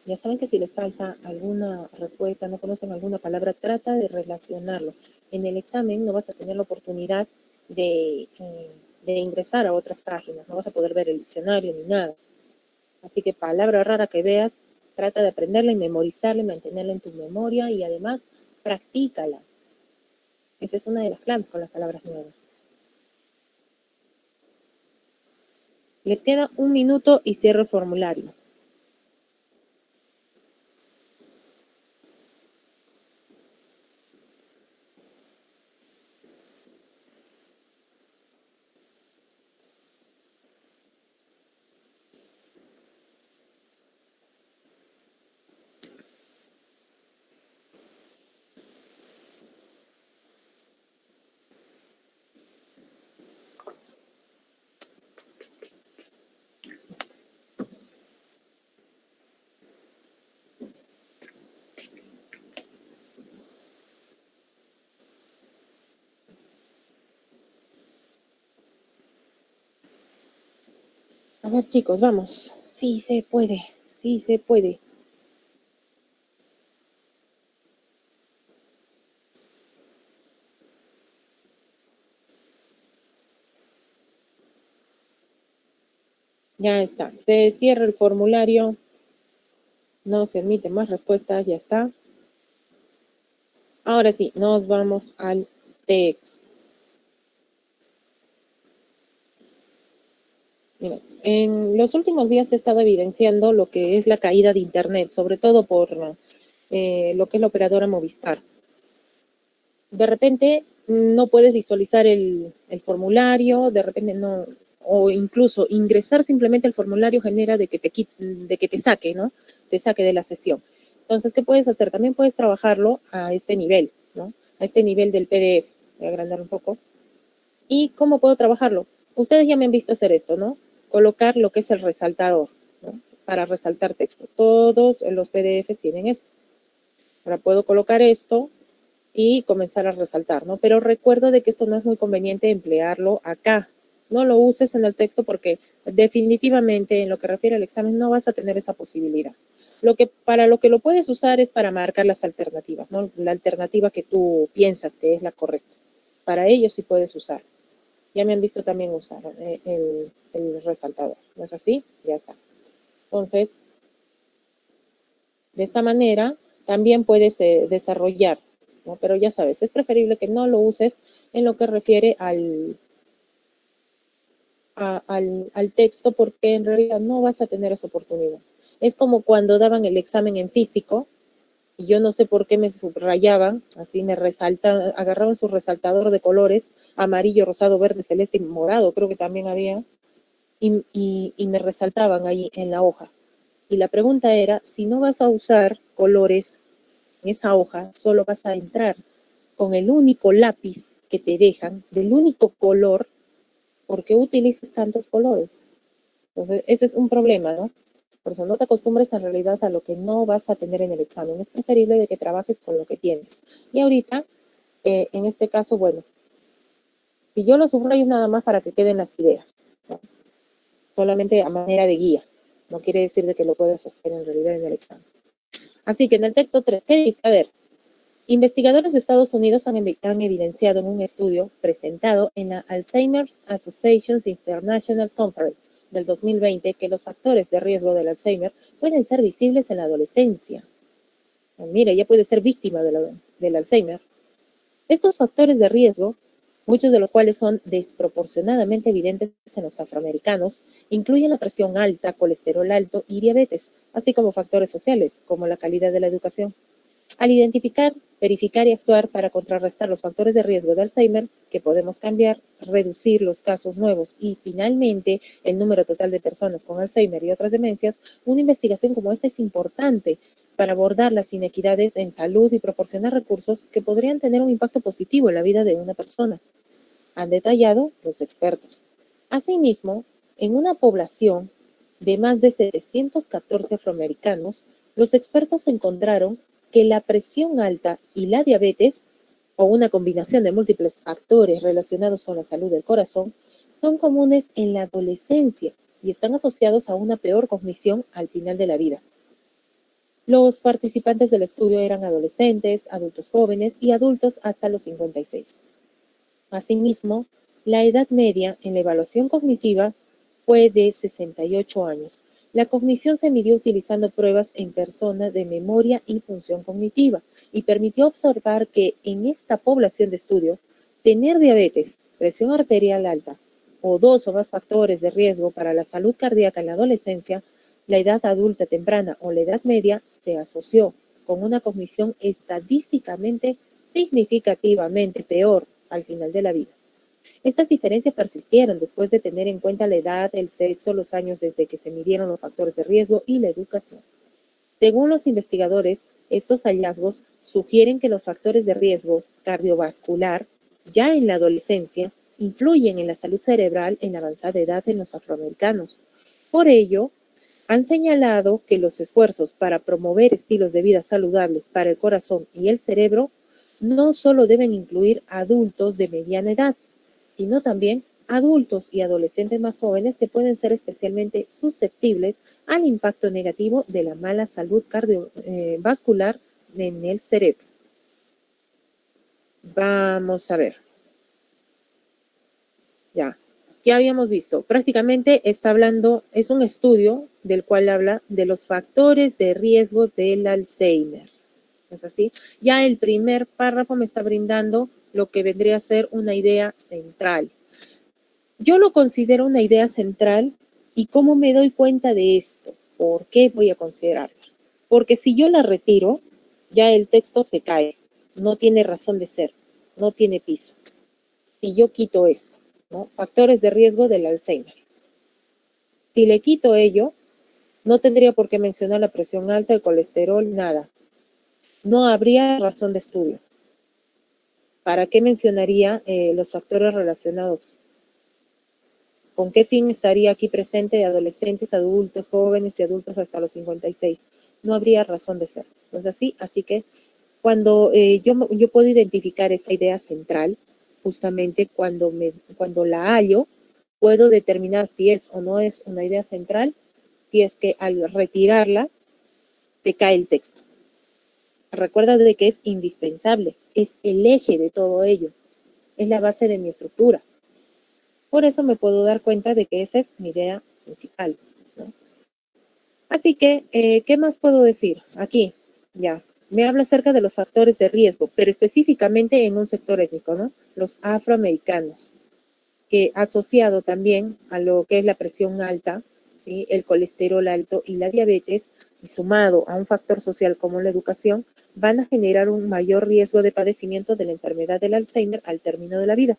Ya saben que si les falta alguna respuesta, no conocen alguna palabra, trata de relacionarlo. En el examen no vas a tener la oportunidad de ingresar a otras páginas, no vas a poder ver el diccionario ni nada. Así que palabra rara que veas, trata de aprenderla y memorizarla y mantenerla en tu memoria y además practícala. Esa es una de las claves con las palabras nuevas. Les queda 1 minuto y cierro el formulario. A ver, chicos, vamos. Sí se puede, sí se puede. Ya está. Se cierra el formulario. No se admite más respuestas. Ya está. Ahora sí, nos vamos al texto. Mira, en los últimos días he estado evidenciando lo que es la caída de Internet, sobre todo por lo que es la operadora Movistar. De repente no puedes visualizar el formulario, de repente no, o incluso ingresar simplemente al formulario genera de que de que te saque, ¿no? Te saque de la sesión. Entonces, ¿qué puedes hacer? También puedes trabajarlo a este nivel, ¿no? A este nivel del PDF. Voy a agrandar un poco. ¿Y cómo puedo trabajarlo? Ustedes ya me han visto hacer esto, ¿no? Colocar lo que es el resaltador, ¿no? Para resaltar texto. Todos los PDFs tienen esto. Ahora puedo colocar esto y comenzar a resaltar, ¿no? Pero recuerdo de que esto no es muy conveniente emplearlo acá. No lo uses en el texto porque definitivamente en lo que refiere al examen no vas a tener esa posibilidad. Para lo que lo puedes usar es para marcar las alternativas, ¿no? La alternativa que tú piensas que es la correcta. Para ello sí puedes usar. Ya me han visto también usar el resaltador, ¿no es así? Ya está. Entonces, de esta manera también puedes desarrollar, ¿no? Pero ya sabes, es preferible que no lo uses en lo que refiere al texto porque en realidad no vas a tener esa oportunidad. Es como cuando daban el examen en físico y yo no sé por qué me subrayaban, así me resaltan, agarraban su resaltador de colores, amarillo, rosado, verde, celeste y morado, creo que también había, y me resaltaban ahí en la hoja. Y la pregunta era, si no vas a usar colores en esa hoja, solo vas a entrar con el único lápiz que te dejan, del único color, ¿por qué utilizas tantos colores? Entonces, ese es un problema, ¿no? Por eso no te acostumbres en realidad a lo que no vas a tener en el examen. Es preferible de que trabajes con lo que tienes. Y ahorita, en este caso, bueno, si yo lo subrayo nada más para que queden las ideas, ¿no? Solamente a manera de guía. No quiere decir de que lo puedas hacer en realidad en el examen. Así que en el texto 3, ¿qué dice? A ver, Investigadores de Estados Unidos han evidenciado en un estudio presentado en la Alzheimer's Association's International Conference del 2020 que los factores de riesgo del Alzheimer pueden ser visibles en la adolescencia. Mira, ya puede ser víctima del Alzheimer. Estos factores de riesgo, muchos de los cuales son desproporcionadamente evidentes en los afroamericanos, incluyen la presión alta, colesterol alto y diabetes, así como factores sociales, como la calidad de la educación. Al identificar, verificar y actuar para contrarrestar los factores de riesgo de Alzheimer, que podemos cambiar, reducir los casos nuevos y, finalmente, el número total de personas con Alzheimer y otras demencias, una investigación como esta es importante para abordar las inequidades en salud y proporcionar recursos que podrían tener un impacto positivo en la vida de una persona, han detallado los expertos. Asimismo, en una población de más de 714 afroamericanos, los expertos encontraron que la presión alta y la diabetes, o una combinación de múltiples factores relacionados con la salud del corazón, son comunes en la adolescencia y están asociados a una peor cognición al final de la vida. Los participantes del estudio eran adolescentes, adultos jóvenes y adultos hasta los 56. Asimismo, la edad media en la evaluación cognitiva fue de 68 años. La cognición se midió utilizando pruebas en persona de memoria y función cognitiva y permitió observar que en esta población de estudio, tener diabetes, presión arterial alta o dos o más factores de riesgo para la salud cardíaca en la adolescencia, la edad adulta temprana o la edad media se asoció con una cognición estadísticamente significativamente peor al final de la vida. Estas diferencias persistieron después de tener en cuenta la edad, el sexo, los años desde que se midieron los factores de riesgo y la educación. Según los investigadores, estos hallazgos sugieren que los factores de riesgo cardiovascular ya en la adolescencia influyen en la salud cerebral en avanzada edad en los afroamericanos. Por ello, han señalado que los esfuerzos para promover estilos de vida saludables para el corazón y el cerebro no solo deben incluir adultos de mediana edad, sino también adultos y adolescentes más jóvenes que pueden ser especialmente susceptibles al impacto negativo de la mala salud cardiovascular en el cerebro. Vamos a ver. Ya, ¿qué habíamos visto? Prácticamente está hablando, es un estudio del cual habla de los factores de riesgo del Alzheimer. ¿Es así? Ya el primer párrafo me está brindando lo que vendría a ser una idea central. Yo lo considero una idea central y ¿cómo me doy cuenta de esto? ¿Por qué voy a considerarla? Porque si yo la retiro, ya el texto se cae, no tiene razón de ser, no tiene piso. Si yo quito esto, ¿no? Factores de riesgo del Alzheimer. Si le quito ello, no tendría por qué mencionar la presión alta, el colesterol, nada. No habría razón de estudio. ¿Para qué mencionaría los factores relacionados? ¿Con qué fin estaría aquí presente de adolescentes, adultos, jóvenes y adultos hasta los 56? No habría razón de ser. ¿No es así? Así que cuando yo puedo identificar esa idea central, justamente cuando la hallo, puedo determinar si es o no es una idea central, si es que al retirarla, te cae el texto. Recuerda de que es indispensable, es el eje de todo ello, es la base de mi estructura. Por eso me puedo dar cuenta de que esa es mi idea principal, ¿no? Así que, ¿qué más puedo decir? Aquí, ya, me habla acerca de los factores de riesgo, pero específicamente en un sector étnico, ¿no? Los afroamericanos, que asociado también a lo que es la presión alta, ¿sí? El colesterol alto y la diabetes, y sumado a un factor social como la educación, van a generar un mayor riesgo de padecimiento de la enfermedad del Alzheimer al término de la vida.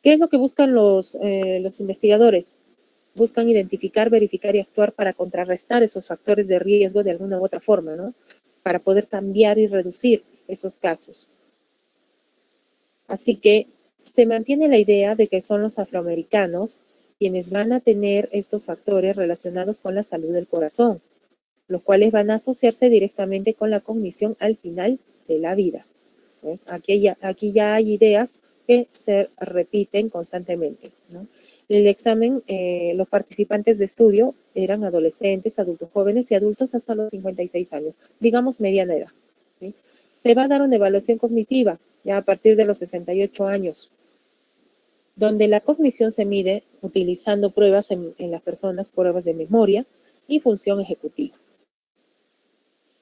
¿Qué es lo que buscan los investigadores? Buscan identificar, verificar y actuar para contrarrestar esos factores de riesgo de alguna u otra forma, ¿no? Para poder cambiar y reducir esos casos. Así que se mantiene la idea de que son los afroamericanos quienes van a tener estos factores relacionados con la salud del corazón, los cuales van a asociarse directamente con la cognición al final de la vida. Aquí ya hay ideas que se repiten constantemente, ¿no? En el examen, los participantes de estudio eran adolescentes, adultos jóvenes y adultos hasta los 56 años, digamos mediana edad, ¿sí? te va a dar una evaluación cognitiva ya a partir de los 68 años, donde la cognición se mide utilizando pruebas en las personas, pruebas de memoria y función ejecutiva.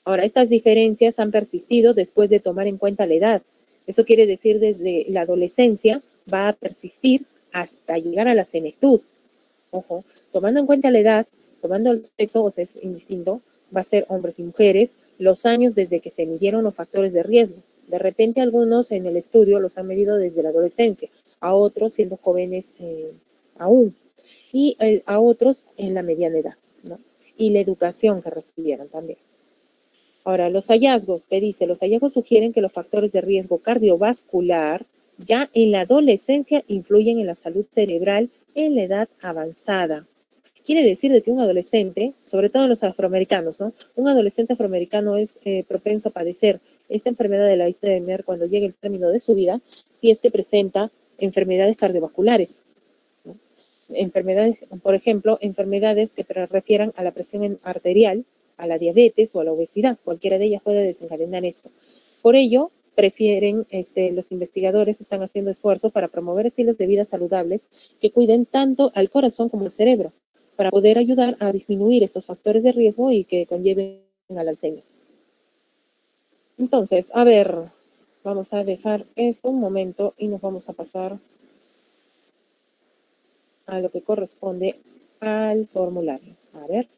Ahora, estas diferencias han persistido después de tomar en cuenta la edad. Eso quiere decir desde la adolescencia va a persistir hasta llegar a la senectud. Ojo, tomando en cuenta la edad, tomando el sexo, o sea, es indistinto, va a ser hombres y mujeres, los años desde que se midieron los factores de riesgo. De repente algunos en el estudio los han medido desde la adolescencia, a otros siendo jóvenes aún, y a otros en la mediana edad, ¿no? Y la educación que recibieron también. Ahora, los hallazgos, te dice, los hallazgos sugieren que los factores de riesgo cardiovascular ya en la adolescencia influyen en la salud cerebral en la edad avanzada. Quiere decir de que un adolescente, sobre todo los afroamericanos, ¿no? Un adolescente afroamericano es propenso a padecer esta enfermedad de la Alzheimer cuando llegue el término de su vida, si es que presenta enfermedades cardiovasculares, ¿no? Enfermedades, por ejemplo, enfermedades que refieran a la presión arterial, a la diabetes o a la obesidad. Cualquiera de ellas puede desencadenar esto. Por ello, prefieren, los investigadores están haciendo esfuerzos para promover estilos de vida saludables que cuiden tanto al corazón como al cerebro, para poder ayudar a disminuir estos factores de riesgo y que conlleven al Alzheimer. Entonces, a ver, vamos a dejar esto un momento y nos vamos a pasar a lo que corresponde al formulario. A ver.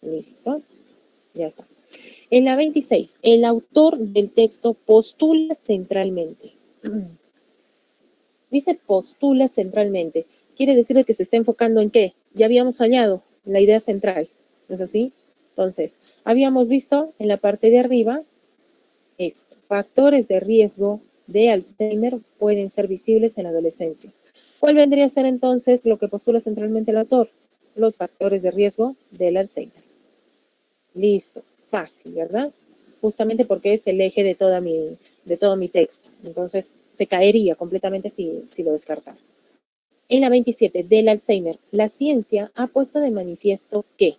Listo. Ya está. En la 26, el autor del texto postula centralmente. Dice postula centralmente. Quiere decir que se está enfocando en qué. Ya habíamos hallado la idea central. ¿No es así? Entonces, habíamos visto en la parte de arriba esto. Factores de riesgo de Alzheimer pueden ser visibles en la adolescencia. ¿Cuál vendría a ser entonces lo que postula centralmente el autor? Los factores de riesgo del Alzheimer. Listo. Fácil, ¿verdad? Justamente porque es el eje de todo mi texto. Entonces, se caería completamente si lo descartara. En la 27, del Alzheimer, la ciencia ha puesto de manifiesto que,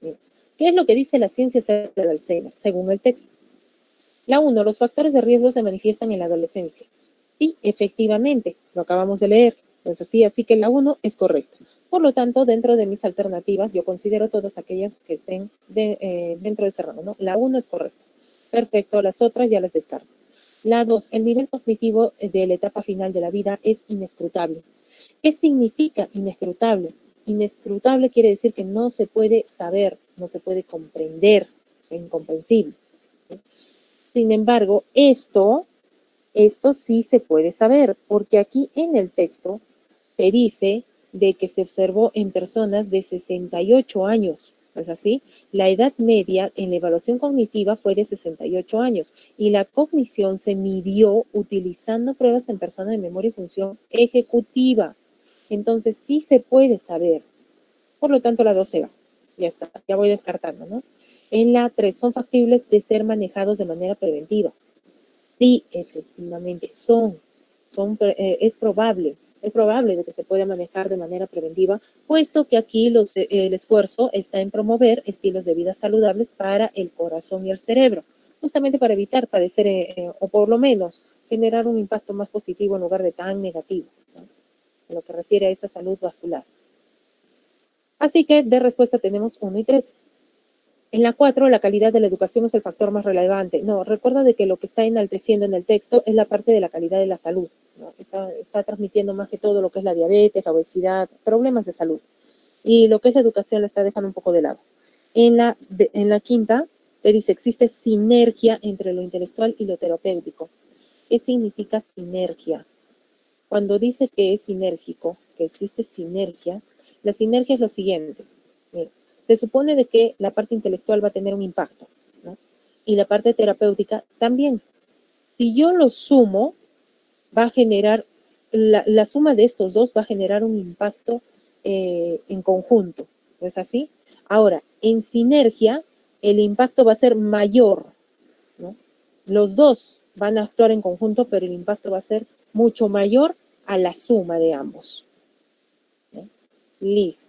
¿qué es lo que dice la ciencia acerca del Alzheimer? Según el texto. La 1, los factores de riesgo se manifiestan en la adolescencia. Sí, efectivamente, lo acabamos de leer. Pues así que la 1 es correcta. Por lo tanto, dentro de mis alternativas, yo considero todas aquellas que estén dentro de ese rango, ¿no? La 1 es correcta. Perfecto, las otras ya las descarto. La 2, el nivel cognitivo de la etapa final de la vida es inescrutable. ¿Qué significa inescrutable? Inescrutable quiere decir que no se puede saber, no se puede comprender, es incomprensible. Sin embargo, esto sí se puede saber, porque aquí en el texto te dice de que se observó en personas de 68 años. ¿No es así? La edad media en la evaluación cognitiva fue de 68 años y la cognición se midió utilizando pruebas en personas de memoria y función ejecutiva. Entonces sí se puede saber. Por lo tanto, la 2 se va. Ya está, ya voy descartando, ¿no? En la 3, son factibles de ser manejados de manera preventiva. Sí, efectivamente, es probable de que se pueda manejar de manera preventiva, puesto que aquí el esfuerzo está en promover estilos de vida saludables para el corazón y el cerebro, justamente para evitar padecer, o por lo menos generar un impacto más positivo en lugar de tan negativo, ¿no? En lo que refiere a esa salud vascular. Así que de respuesta tenemos 1 y 3. En la 4, la calidad de la educación es el factor más relevante. No, recuerda de que lo que está enalteciendo en el texto es la parte de la calidad de la salud, ¿no? Está transmitiendo más que todo lo que es la diabetes, la obesidad, problemas de salud. Y lo que es la educación la está dejando un poco de lado. En la 5, te dice, existe sinergia entre lo intelectual y lo terapéutico. ¿Qué significa sinergia? Cuando dice que es sinérgico, que existe sinergia, la sinergia es lo siguiente. Mira, se supone de que la parte intelectual va a tener un impacto, ¿no? Y la parte terapéutica también. Si yo lo sumo, va a generar, la suma de estos dos va a generar un impacto en conjunto. ¿No es así? Ahora, en sinergia, el impacto va a ser mayor, ¿no? Los dos van a actuar en conjunto, pero el impacto va a ser mucho mayor a la suma de ambos, ¿no? Listo.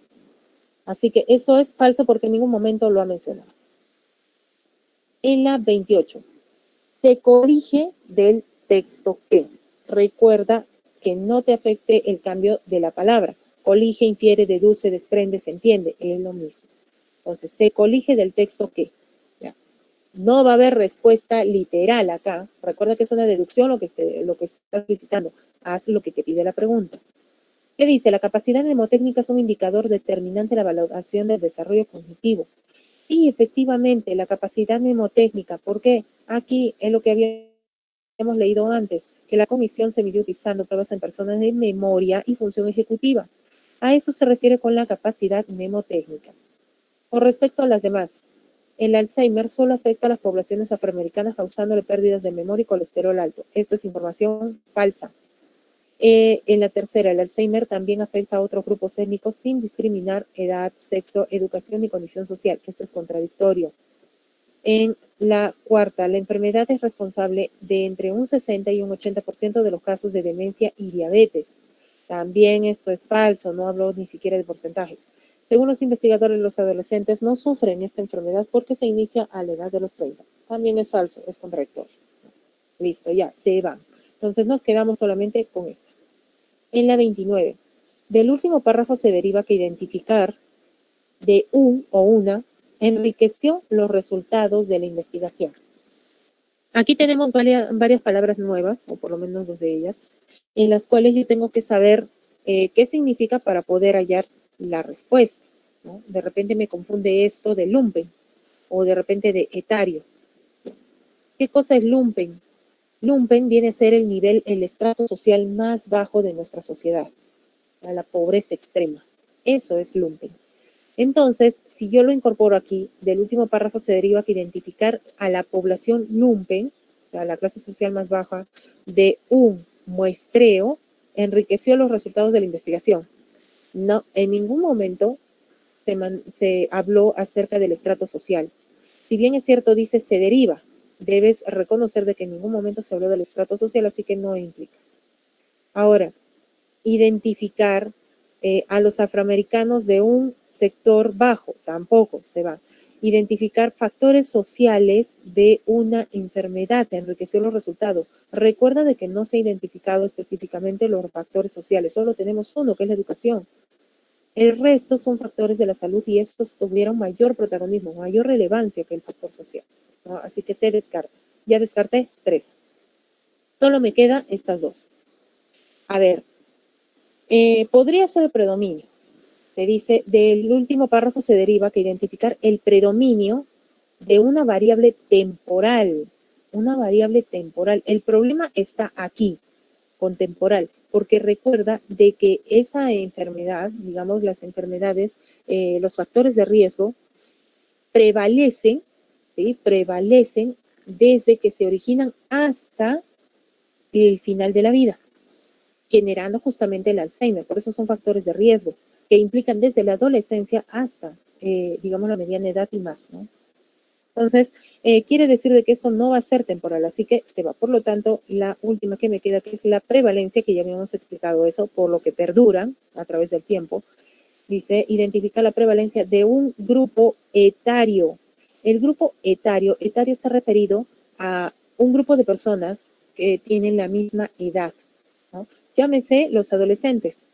Así que eso es falso porque en ningún momento lo ha mencionado. En la 28, se corrige del texto que. Recuerda que no te afecte el cambio de la palabra. Colige, infiere, deduce, desprende, se entiende. Es lo mismo. Entonces, se colige del texto que. ¿Ya? No va a haber respuesta literal acá. Recuerda que es una deducción lo que estás solicitando. Haz lo que te pide la pregunta. ¿Qué dice? La capacidad mnemotécnica es un indicador determinante de la valoración del desarrollo cognitivo. Y efectivamente, la capacidad mnemotécnica, ¿por qué? Aquí es lo que habíamos leído antes, que la comisión se midió utilizando pruebas en personas de memoria y función ejecutiva. A eso se refiere con la capacidad mnemotécnica. Con respecto a las demás, el Alzheimer solo afecta a las poblaciones afroamericanas causándole pérdidas de memoria y colesterol alto. Esto es información falsa. En la tercera, el Alzheimer también afecta a otros grupos étnicos sin discriminar edad, sexo, educación y condición social. Esto es contradictorio. En la cuarta, la enfermedad es responsable de entre un 60 y un 80% de los casos de demencia y diabetes. También esto es falso, no hablo ni siquiera de porcentajes. Según los investigadores, los adolescentes no sufren esta enfermedad porque se inicia a la edad de los 30. También es falso, es contradictorio. Listo, ya, se van. Entonces nos quedamos solamente con esto. En la 29, del último párrafo se deriva que identificar de un o una enriqueció los resultados de la investigación. Aquí tenemos varias palabras nuevas, o por lo menos dos de ellas, en las cuales yo tengo que saber qué significa para poder hallar la respuesta, ¿no? De repente me confunde esto de lumpen o de repente de etario. ¿Qué cosa es lumpen? Lumpen viene a ser el estrato social más bajo de nuestra sociedad, a la pobreza extrema. Eso es lumpen. Entonces, si yo lo incorporo aquí, del último párrafo se deriva que identificar a la población lumpen, a la clase social más baja, de un muestreo, enriqueció los resultados de la investigación. No, en ningún momento se habló acerca del estrato social. Si bien es cierto, dice se deriva, debes reconocer de que en ningún momento se habló del estrato social, así que no implica. Ahora, identificar a los afroamericanos de un sector bajo, tampoco se va. Identificar factores sociales de una enfermedad, enriqueció los resultados. Recuerda de que no se ha identificado específicamente los factores sociales, solo tenemos uno, que es la educación. El resto son factores de la salud y estos tuvieron mayor protagonismo, mayor relevancia que el factor social, ¿no? Así que se descarta. Ya descarté 3. Solo me quedan estas dos. A ver, podría ser el predominio. Se dice, del último párrafo se deriva que identificar el predominio de una variable temporal. Una variable temporal. El problema está aquí, con temporal, porque recuerda de que esa enfermedad, digamos las enfermedades, los factores de riesgo, prevalecen, ¿sí? Prevalecen desde que se originan hasta el final de la vida, generando justamente el Alzheimer. Por eso son factores de riesgo que implican desde la adolescencia hasta, digamos, la mediana edad y más, ¿no? Entonces, quiere decir de que esto no va a ser temporal, así que se va. Por lo tanto, la última que me queda, que es la prevalencia, que ya habíamos explicado eso, por lo que perduran a través del tiempo, dice, identifica la prevalencia de un grupo etario. El grupo etario está referido a un grupo de personas que tienen la misma edad, ¿no? Llámese los adolescentes,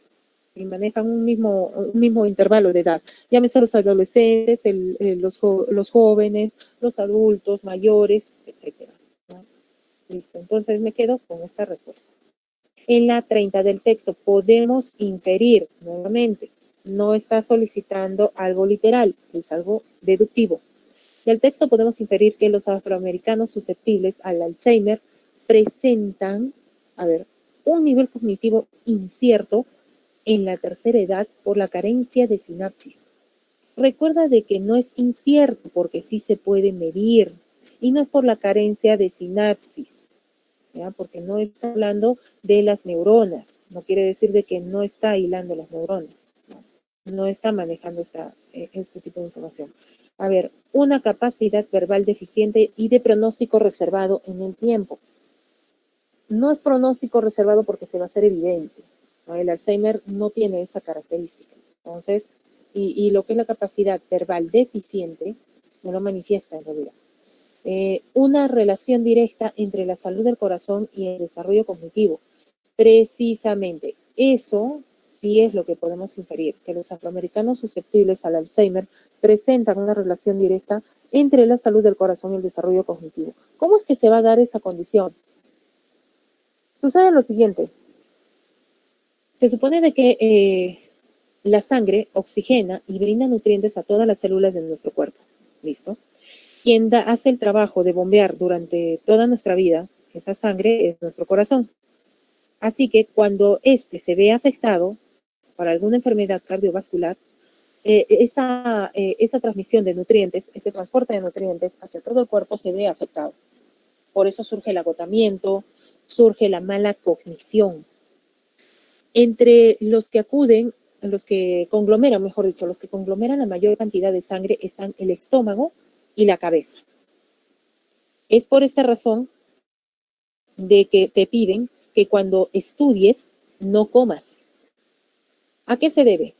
y manejan un mismo intervalo de edad. Llámese los adolescentes, los jóvenes, los adultos, mayores, etcétera, ¿no? Listo, entonces me quedo con esta respuesta. En la 30 del texto podemos inferir, nuevamente, no está solicitando algo literal, es algo deductivo. Del texto podemos inferir que los afroamericanos susceptibles al Alzheimer presentan, un nivel cognitivo incierto en la tercera edad por la carencia de sinapsis. Recuerda de que no es incierto porque sí se puede medir y no es por la carencia de sinapsis, ¿ya? Porque no está hablando de las neuronas, no quiere decir de que no está hilando las neuronas, no está manejando este tipo de información. A ver, una capacidad verbal deficiente y de pronóstico reservado en el tiempo. No es pronóstico reservado porque se va a hacer evidente, ¿no? El Alzheimer no tiene esa característica. Entonces, y lo que es la capacidad verbal deficiente, no lo manifiesta en realidad. Una relación directa entre la salud del corazón y el desarrollo cognitivo. Precisamente, eso sí es lo que podemos inferir, que los afroamericanos susceptibles al Alzheimer presentan una relación directa entre la salud del corazón y el desarrollo cognitivo. ¿Cómo es que se va a dar esa condición? Sucede lo siguiente. Se supone de que la sangre oxigena y brinda nutrientes a todas las células de nuestro cuerpo. ¿Listo? Quien hace el trabajo de bombear durante toda nuestra vida, esa sangre es nuestro corazón. Así que cuando éste se ve afectado por alguna enfermedad cardiovascular, esa transmisión de nutrientes, ese transporte de nutrientes hacia todo el cuerpo se ve afectado. Por eso surge el agotamiento, surge la mala cognición. Entre los que acuden, los que conglomeran, mejor dicho, los que conglomeran la mayor cantidad de sangre están el estómago y la cabeza. Es por esta razón de que te piden que cuando estudies no comas. ¿A qué se debe?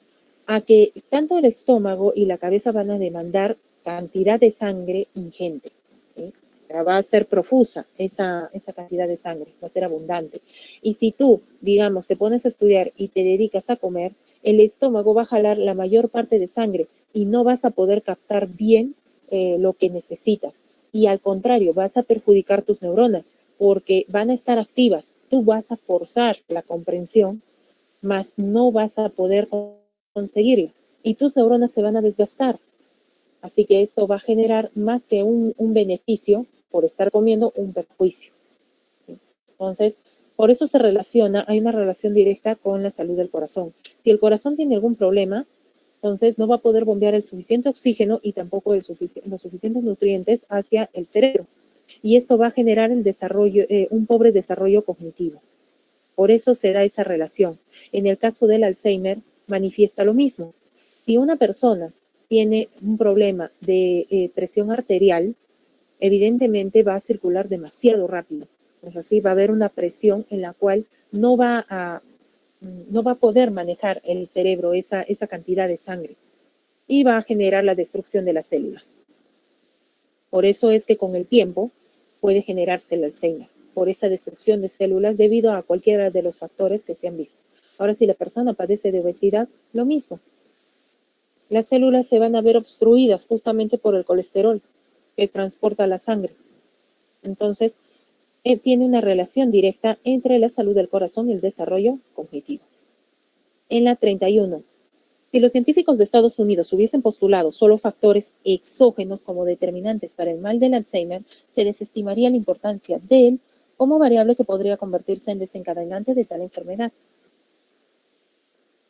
A que tanto el estómago y la cabeza van a demandar cantidad de sangre ingente. ¿Sí? O sea, va a ser profusa esa cantidad de sangre, va a ser abundante. Y si tú, digamos, te pones a estudiar y te dedicas a comer, el estómago va a jalar la mayor parte de sangre y no vas a poder captar bien lo que necesitas. Y al contrario, vas a perjudicar tus neuronas porque van a estar activas. Tú vas a forzar la comprensión, mas no vas a poder conseguirlo. Y tus neuronas se van a desgastar. Así que esto va a generar más que un beneficio por estar comiendo, un perjuicio. Entonces, por eso se relaciona, hay una relación directa con la salud del corazón. Si el corazón tiene algún problema, entonces no va a poder bombear el suficiente oxígeno y tampoco los suficientes nutrientes hacia el cerebro. Y esto va a generar el desarrollo, un pobre desarrollo cognitivo. Por eso se da esa relación. En el caso del Alzheimer, manifiesta lo mismo. Si una persona tiene un problema de presión arterial, evidentemente va a circular demasiado rápido. Pues así va a haber una presión en la cual no va a poder manejar el cerebro esa cantidad de sangre y va a generar la destrucción de las células. Por eso es que con el tiempo puede generarse el Alzheimer, por esa destrucción de células debido a cualquiera de los factores que se han visto. Ahora, si la persona padece de obesidad, lo mismo. Las células se van a ver obstruidas justamente por el colesterol que transporta la sangre. Entonces, tiene una relación directa entre la salud del corazón y el desarrollo cognitivo. En la 31, si los científicos de Estados Unidos hubiesen postulado solo factores exógenos como determinantes para el mal del Alzheimer, se desestimaría la importancia de él como variable que podría convertirse en desencadenante de tal enfermedad.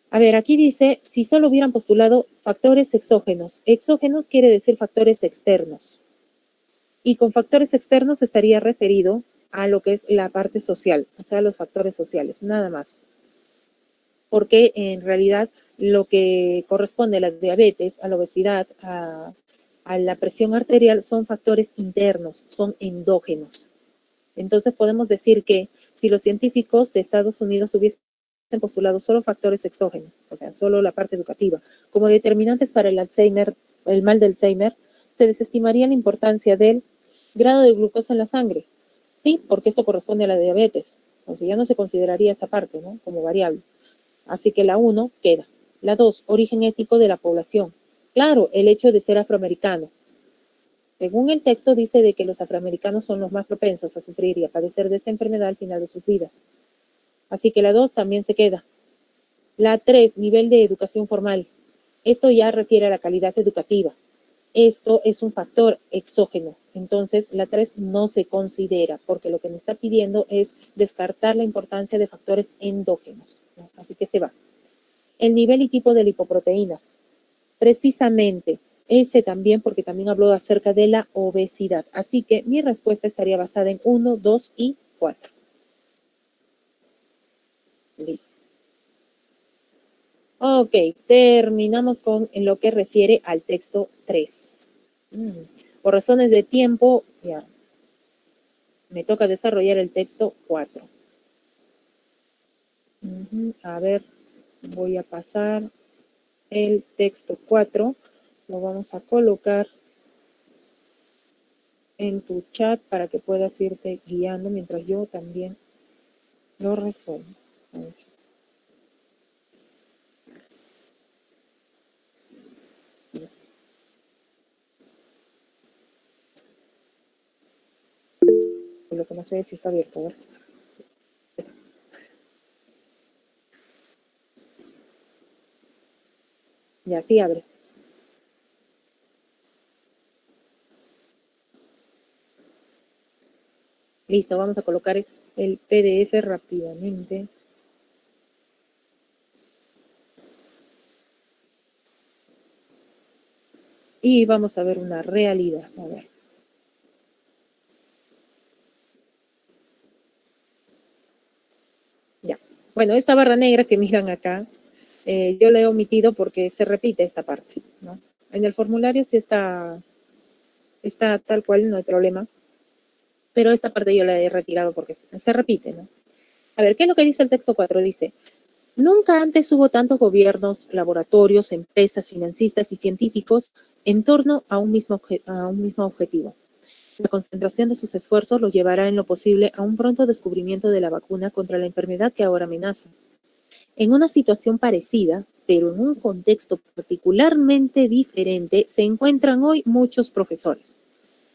A ver, aquí dice, si solo hubieran postulado factores exógenos. Exógenos quiere decir factores externos. Y con factores externos estaría referido a lo que es la parte social, o sea, los factores sociales, nada más. Porque en realidad lo que corresponde a la diabetes, a la obesidad, a la presión arterial son factores internos, son endógenos. Entonces podemos decir que si los científicos de Estados Unidos hubiesen postulado solo factores exógenos, o sea, solo la parte educativa, como determinantes para el Alzheimer, el mal de Alzheimer, se desestimaría la importancia del grado de glucosa en la sangre. Sí, porque esto corresponde a la diabetes. O sea, ya no se consideraría esa parte, ¿no? Como variable. Así que la 1 queda. La 2, origen ético de la población. Claro, el hecho de ser afroamericano. Según el texto dice de que los afroamericanos son los más propensos a sufrir y a padecer de esta enfermedad al final de sus vidas. Así que la 2 también se queda. La 3, nivel de educación formal. Esto ya refiere a la calidad educativa. Esto es un factor exógeno. Entonces, la 3 no se considera porque lo que me está pidiendo es descartar la importancia de factores endógenos. ¿No? Así que se va. El nivel y tipo de lipoproteínas. Precisamente, ese también porque también habló acerca de la obesidad. Así que mi respuesta estaría basada en 1, 2 y 4. Listo. Ok, terminamos con lo que refiere al texto 3. Por razones de tiempo, ya me toca desarrollar el texto 4. A ver, voy a pasar. el texto 4, lo vamos a colocar en tu chat para que puedas irte guiando mientras yo también lo resuelvo. A ver. Lo que no sé es si está abierto. A ver. Ya, sí abre. Listo, vamos a colocar el PDF rápidamente. Y vamos a ver una realidad. A ver. Ya. Bueno, esta barra negra que miran acá, yo la he omitido porque se repite esta parte, ¿no? En el formulario sí está tal cual, no hay problema. Pero esta parte yo la he retirado porque se repite, ¿no? A ver, ¿qué es lo que dice el texto 4? Dice, nunca antes hubo tantos gobiernos, laboratorios, empresas, financistas y científicos en torno a un mismo objetivo. La concentración de sus esfuerzos los llevará en lo posible a un pronto descubrimiento de la vacuna contra la enfermedad que ahora amenaza. En una situación parecida, pero en un contexto particularmente diferente, se encuentran hoy muchos profesores.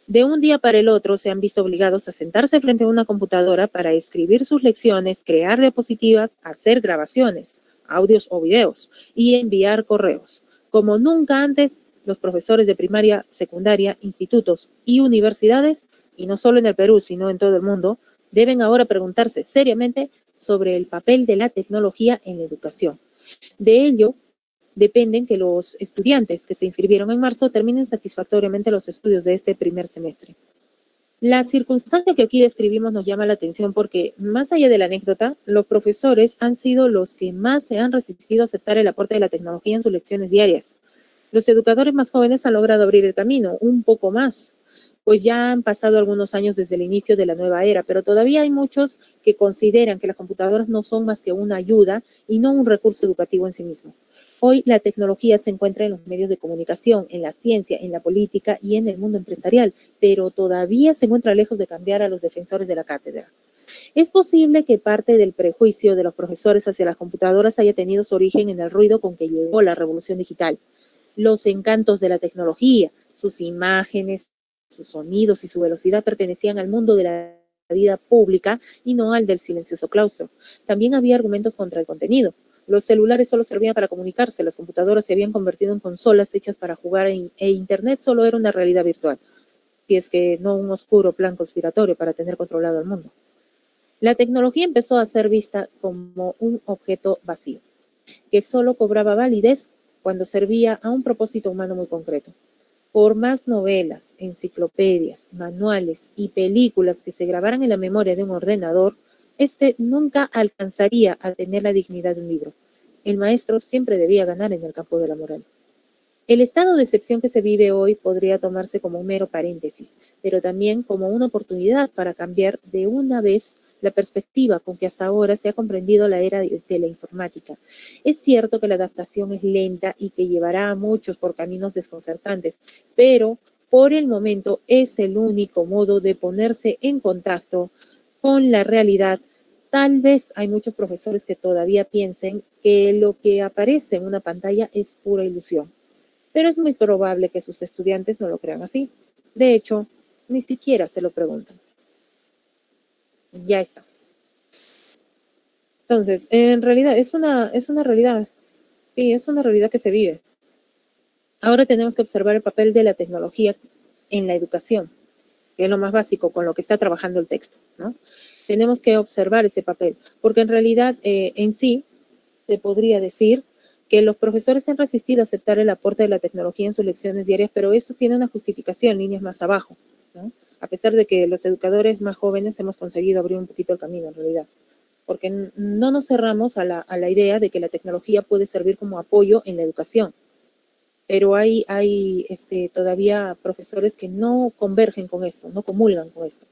De un día para el otro se han visto obligados a sentarse frente a una computadora para escribir sus lecciones, crear diapositivas, hacer grabaciones, audios o videos y enviar correos. Como nunca antes, los profesores de primaria, secundaria, institutos y universidades, y no solo en el Perú, sino en todo el mundo, deben ahora preguntarse seriamente sobre el papel de la tecnología en la educación. De ello dependen que los estudiantes que se inscribieron en marzo terminen satisfactoriamente los estudios de este primer semestre. La circunstancia que aquí describimos nos llama la atención porque, más allá de la anécdota, los profesores han sido los que más se han resistido a aceptar el aporte de la tecnología en sus lecciones diarias. Los educadores más jóvenes han logrado abrir el camino un poco más, pues ya han pasado algunos años desde el inicio de la nueva era, pero todavía hay muchos que consideran que las computadoras no son más que una ayuda y no un recurso educativo en sí mismo. Hoy la tecnología se encuentra en los medios de comunicación, en la ciencia, en la política y en el mundo empresarial, pero todavía se encuentra lejos de cambiar a los defensores de la cátedra. Es posible que parte del prejuicio de los profesores hacia las computadoras haya tenido su origen en el ruido con que llegó la revolución digital, los encantos de la tecnología, sus imágenes, sus sonidos y su velocidad pertenecían al mundo de la vida pública y no al del silencioso claustro. También había argumentos contra el contenido. Los celulares solo servían para comunicarse, las computadoras se habían convertido en consolas hechas para jugar e Internet solo era una realidad virtual, si es que no un oscuro plan conspiratorio para tener controlado el mundo. La tecnología empezó a ser vista como un objeto vacío, que solo cobraba validez cuando servía a un propósito humano muy concreto. Por más novelas, enciclopedias, manuales y películas que se grabaran en la memoria de un ordenador, este nunca alcanzaría a tener la dignidad de un libro. El maestro siempre debía ganar en el campo de la moral. El estado de excepción que se vive hoy podría tomarse como un mero paréntesis, pero también como una oportunidad para cambiar de una vez la perspectiva con que hasta ahora se ha comprendido la era de la informática. Es cierto que la adaptación es lenta y que llevará a muchos por caminos desconcertantes, pero por el momento es el único modo de ponerse en contacto con la realidad. Tal vez hay muchos profesores que todavía piensen que lo que aparece en una pantalla es pura ilusión, pero es muy probable que sus estudiantes no lo crean así. De hecho, ni siquiera se lo preguntan. Ya está. Entonces, en realidad es una realidad, sí, es una realidad que se vive. Ahora tenemos que observar el papel de la tecnología en la educación, que es lo más básico con lo que está trabajando el texto, ¿no? Tenemos que observar ese papel, porque en realidad en sí se podría decir que los profesores se han resistido a aceptar el aporte de la tecnología en sus lecciones diarias, pero esto tiene una justificación, líneas más abajo, ¿no? A pesar de que los educadores más jóvenes hemos conseguido abrir un poquito el camino en realidad, porque no nos cerramos a la idea de que la tecnología puede servir como apoyo en la educación, pero hay todavía profesores que no convergen con esto, no comulgan con esto.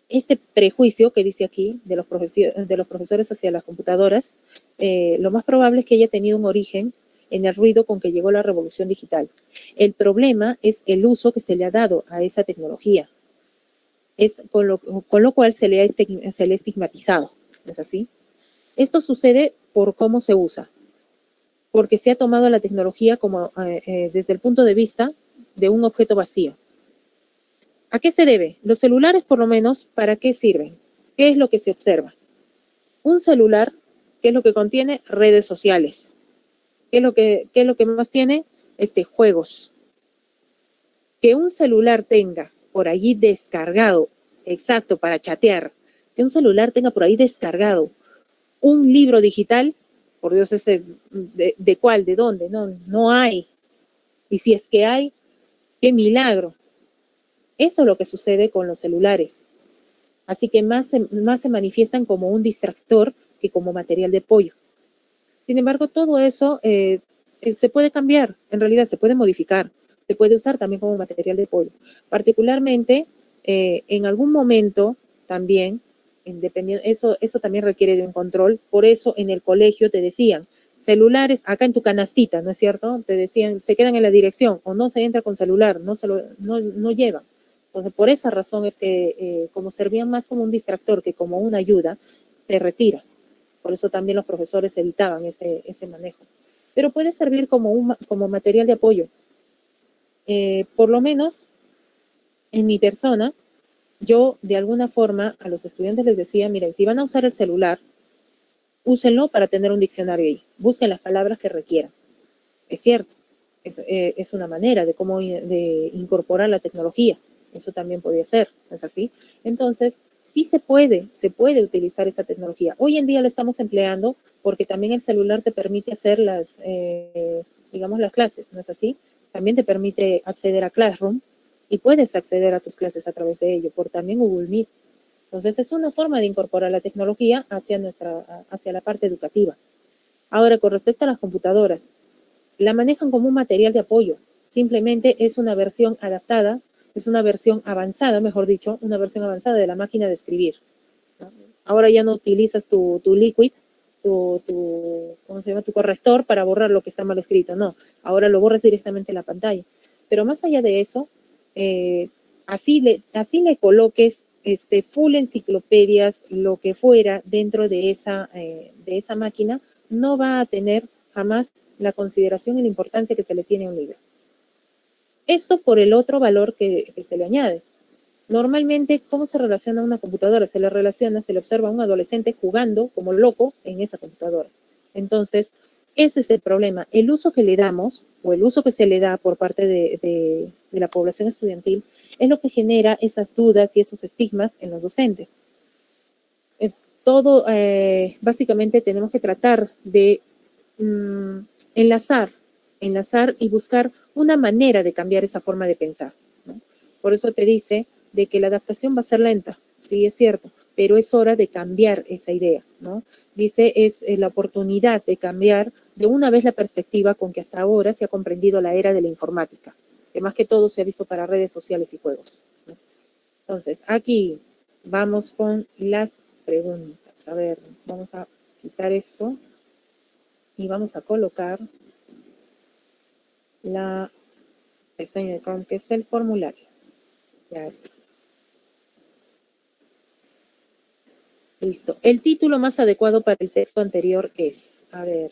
Este prejuicio que dice aquí de los profesores hacia las computadoras, lo más probable es que haya tenido un origen en el ruido con que llegó la revolución digital. El problema es el uso que se le ha dado a esa tecnología. Es con lo cual se le ha estigmatizado. ¿No es así? Esto sucede por cómo se usa, porque se ha tomado la tecnología como desde el punto de vista de un objeto vacío. ¿A qué se debe? Los celulares, por lo menos, ¿para qué sirven? ¿Qué es lo que se observa? Un celular, ¿qué es lo que contiene? Redes sociales. ¿Qué es lo que más tiene? Juegos. Que un celular tenga por allí descargado, exacto, para chatear, que un celular tenga por ahí descargado un libro digital, por Dios, ¿de cuál? ¿De dónde? No, no hay. Y si es que hay, qué milagro. Eso es lo que sucede con los celulares. Así que más se manifiestan como un distractor que como material de apoyo. Sin embargo, todo eso se puede cambiar, en realidad se puede modificar, se puede usar también como material de apoyo. Particularmente, en algún momento también, eso también requiere de un control, por eso en el colegio te decían, celulares acá en tu canastita, ¿no es cierto? Te decían, se quedan en la dirección o no se entra con celular, no llevan. Entonces, por esa razón es que como servían más como un distractor que como una ayuda, se retira. Por eso también los profesores evitaban ese manejo. Pero puede servir como material de apoyo. Por lo menos, en mi persona, yo de alguna forma a los estudiantes les decía, miren, si van a usar el celular, úsenlo para tener un diccionario ahí. Busquen las palabras que requieran. Es cierto, es una manera de incorporar la tecnología. Eso también podría ser, ¿no es así? Entonces, sí se puede utilizar esta tecnología. Hoy en día la estamos empleando porque también el celular te permite hacer digamos, las clases, ¿no es así? También te permite acceder a Classroom y puedes acceder a tus clases a través de ello, por también Google Meet. Entonces, es una forma de incorporar la tecnología hacia la parte educativa. Ahora, con respecto a las computadoras, la manejan como un material de apoyo. Simplemente es una versión adaptada, es una versión avanzada, mejor dicho, una versión avanzada de la máquina de escribir, ¿no? Ahora ya no utilizas tu Liquid, ¿cómo se llama? Tu corrector para borrar lo que está mal escrito, no. Ahora lo borras directamente en la pantalla. Pero más allá de eso, así le coloques full enciclopedias, lo que fuera dentro de esa máquina, no va a tener jamás la consideración y la importancia que se le tiene a un libro. Esto por el otro valor que se le añade. Normalmente, ¿cómo se relaciona una computadora? Se le observa a un adolescente jugando como loco en esa computadora. Entonces, ese es el problema. El uso que le damos, o el uso que se le da por parte de la población estudiantil, es lo que genera esas dudas y esos estigmas en los docentes. Todo, básicamente, tenemos que tratar de enlazar y buscar una manera de cambiar esa forma de pensar, ¿no? Por eso te dice de que la adaptación va a ser lenta, sí es cierto, pero es hora de cambiar esa idea, ¿no? Dice, es la oportunidad de cambiar de una vez la perspectiva con que hasta ahora se ha comprendido la era de la informática, que más que todo se ha visto para redes sociales y juegos, ¿no? Entonces, aquí vamos con las preguntas. A ver, vamos a quitar esto y vamos a colocar la pestaña de Chrome, que es el formulario. Ya está. Listo. El título más adecuado para el texto anterior es, a ver,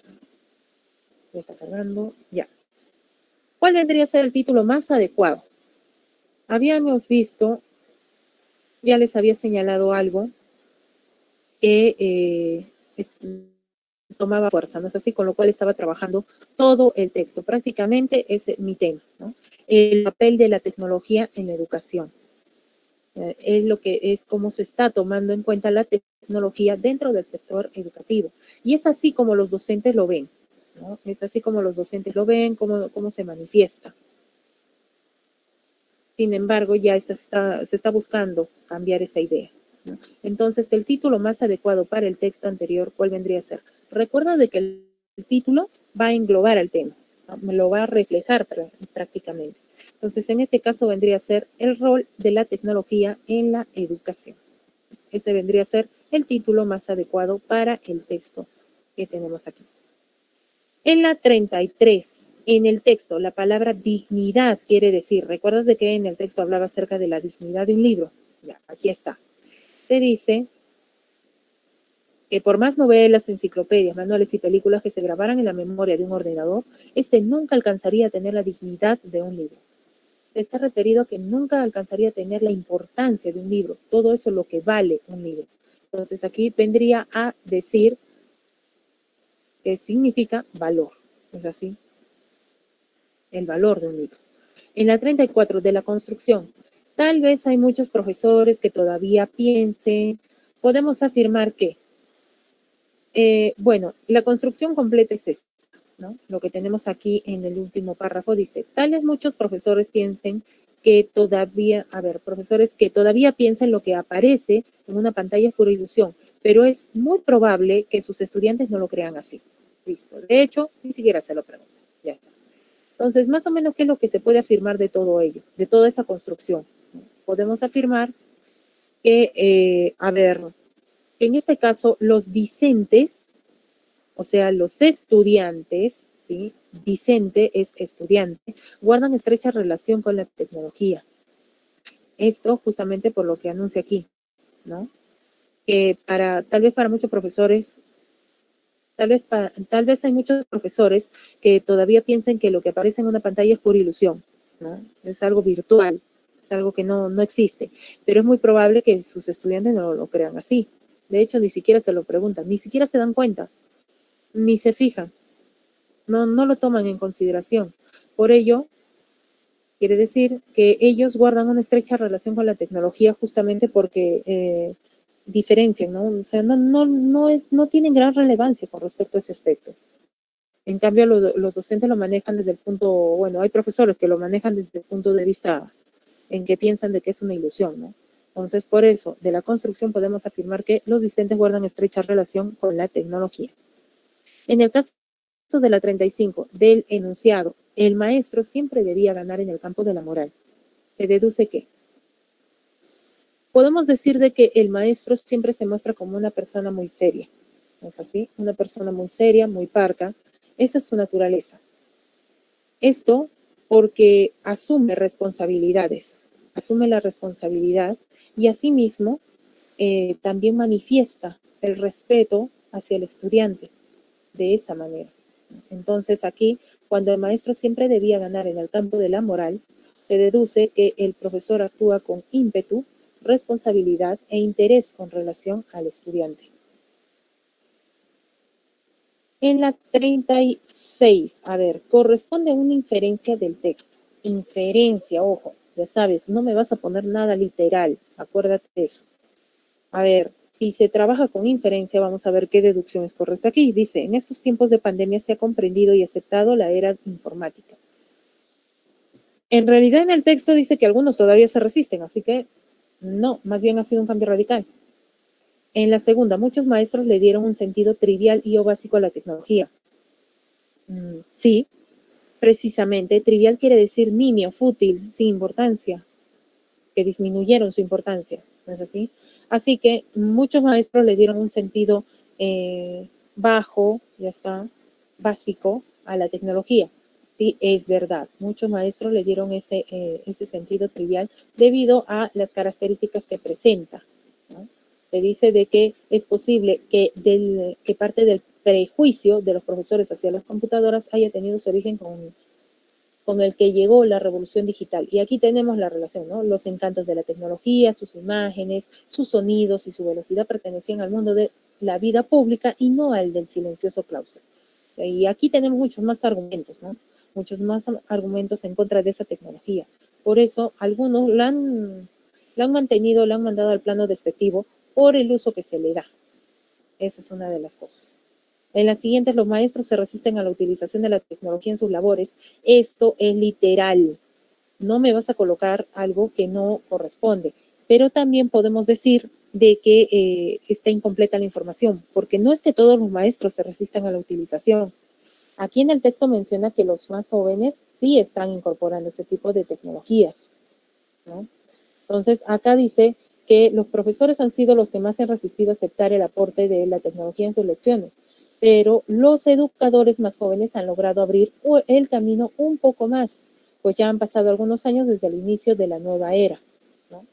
me está cargando, ya. ¿Cuál vendría a ser el título más adecuado? Habíamos visto, ya les había señalado algo que tomaba fuerza, ¿no es así? Con lo cual estaba trabajando todo el texto. Prácticamente es mi tema, ¿no? El papel de la tecnología en la educación. Es cómo se está tomando en cuenta la tecnología dentro del sector educativo. Y es así como los docentes lo ven, ¿no? Es así como los docentes lo ven, cómo se manifiesta. Sin embargo, ya se está buscando cambiar esa idea, ¿no? Entonces, el título más adecuado para el texto anterior, ¿cuál vendría a ser? Recuerda de que el título va a englobar al tema, ¿no? Me lo va a reflejar prácticamente. Entonces, en este caso vendría a ser el rol de la tecnología en la educación. Ese vendría a ser el título más adecuado para el texto que tenemos aquí. En la 33, en el texto, la palabra dignidad quiere decir, ¿recuerdas de que en el texto hablaba acerca de la dignidad de un libro? Ya, aquí está. Te dice que por más novelas, enciclopedias, manuales y películas que se grabaran en la memoria de un ordenador, este nunca alcanzaría a tener la dignidad de un libro. Está referido a que nunca alcanzaría a tener la importancia de un libro, todo eso es lo que vale un libro. Entonces aquí vendría a decir que significa valor, ¿es así? El valor de un libro. En la 34 de la construcción, tal vez hay muchos profesores que todavía piensen, podemos afirmar que, bueno, la construcción completa es esta, ¿no? Lo que tenemos aquí en el último párrafo dice, tal vez muchos profesores piensen que todavía, a ver, profesores que todavía piensen lo que aparece en una pantalla es pura ilusión, pero es muy probable que sus estudiantes no lo crean así. Listo. De hecho, ni siquiera se lo preguntan. Ya está. Entonces, más o menos, ¿qué es lo que se puede afirmar de todo ello, de toda esa construcción? Podemos afirmar que, a ver, en este caso, los discentes, o sea, los estudiantes, ¿sí? Discente es estudiante, guardan estrecha relación con la tecnología. Esto justamente por lo que anuncia aquí, ¿no? Que tal vez para muchos profesores, tal vez hay muchos profesores que todavía piensan que lo que aparece en una pantalla es pura ilusión, ¿no? Es algo virtual, es algo que no existe, pero es muy probable que sus estudiantes no lo crean así. De hecho, ni siquiera se lo preguntan, ni siquiera se dan cuenta, ni se fijan, no lo toman en consideración. Por ello, quiere decir que ellos guardan una estrecha relación con la tecnología justamente porque diferencian, ¿no? O sea, no tienen gran relevancia con respecto a ese aspecto. En cambio, los docentes lo manejan desde el punto, bueno, hay profesores que lo manejan desde el punto de vista en que piensan de que es una ilusión, ¿no? Entonces, por eso, de la construcción podemos afirmar que los discentes guardan estrecha relación con la tecnología. En el caso de la 35, del enunciado, el maestro siempre debía ganar en el campo de la moral. Se deduce que podemos decir de que el maestro siempre se muestra como una persona muy seria, ¿no es así? Una persona muy seria, muy parca, esa es su naturaleza. Esto porque asume responsabilidades, asume la responsabilidad y asimismo también manifiesta el respeto hacia el estudiante de esa manera. Entonces aquí, cuando el maestro siempre debía ganar en el campo de la moral, se deduce que el profesor actúa con ímpetu, responsabilidad e interés con relación al estudiante. En la 36, a ver, corresponde a una inferencia del texto. Inferencia, ojo, ya sabes, no me vas a poner nada literal, acuérdate de eso. A ver, si se trabaja con inferencia, vamos a ver qué deducción es correcta aquí. Dice, en estos tiempos de pandemia se ha comprendido y aceptado la era informática. En realidad en el texto dice que algunos todavía se resisten, así que no, más bien ha sido un cambio radical. En la segunda, muchos maestros le dieron un sentido trivial y o básico a la tecnología. Sí, precisamente, trivial quiere decir nimio, fútil, sin importancia, que disminuyeron su importancia, ¿no es así? Así que muchos maestros le dieron un sentido bajo, ya está, básico a la tecnología. Sí, es verdad, muchos maestros le dieron ese sentido trivial debido a las características que presenta, ¿no? Se dice de que es posible que parte del prejuicio de los profesores hacia las computadoras haya tenido su origen con el que llegó la revolución digital. Y aquí tenemos la relación, ¿no? Los encantos de la tecnología, sus imágenes, sus sonidos y su velocidad pertenecían al mundo de la vida pública y no al del silencioso claustro. Y aquí tenemos muchos más argumentos, ¿no? Muchos más argumentos en contra de esa tecnología. Por eso, algunos la han mantenido, la han mandado al plano despectivo por el uso que se le da. Esa es una de las cosas. En las siguientes, los maestros se resisten a la utilización de la tecnología en sus labores. Esto es literal. No me vas a colocar algo que no corresponde. Pero también podemos decir de que está incompleta la información, porque no es que todos los maestros se resistan a la utilización. Aquí en el texto menciona que los más jóvenes sí están incorporando ese tipo de tecnologías, ¿no? Entonces, acá dice que los profesores han sido los que más se han resistido a aceptar el aporte de la tecnología en sus lecciones. pero los educadores más jóvenes han logrado abrir el camino un poco más, pues ya han pasado algunos años desde el inicio de la nueva era, ¿no?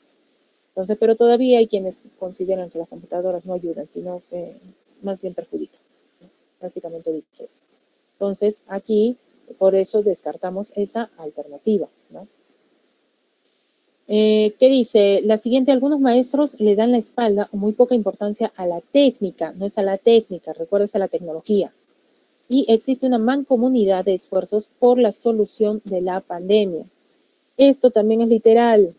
Entonces, pero todavía hay quienes consideran que las computadoras no ayudan, sino que más bien perjudican, ¿no? Prácticamente dice eso. Entonces, aquí, por eso descartamos esa alternativa, ¿no? ¿Qué dice? La siguiente, algunos maestros le dan la espalda o muy poca importancia a la técnica, no es a la técnica, recuerdes a la tecnología. Y existe una mancomunidad de esfuerzos por la solución de la pandemia. Esto también es literal.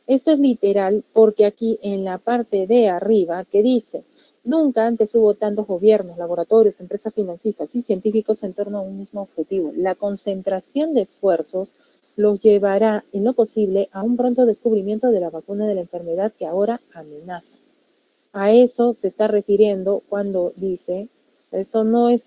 Esto es literal porque aquí en la parte de arriba que dice, nunca antes hubo tantos gobiernos, laboratorios, empresas financistas y científicos en torno a un mismo objetivo. La concentración de esfuerzos los llevará en lo posible a un pronto descubrimiento de la vacuna de la enfermedad que ahora amenaza. A eso se está refiriendo cuando dice, esto no es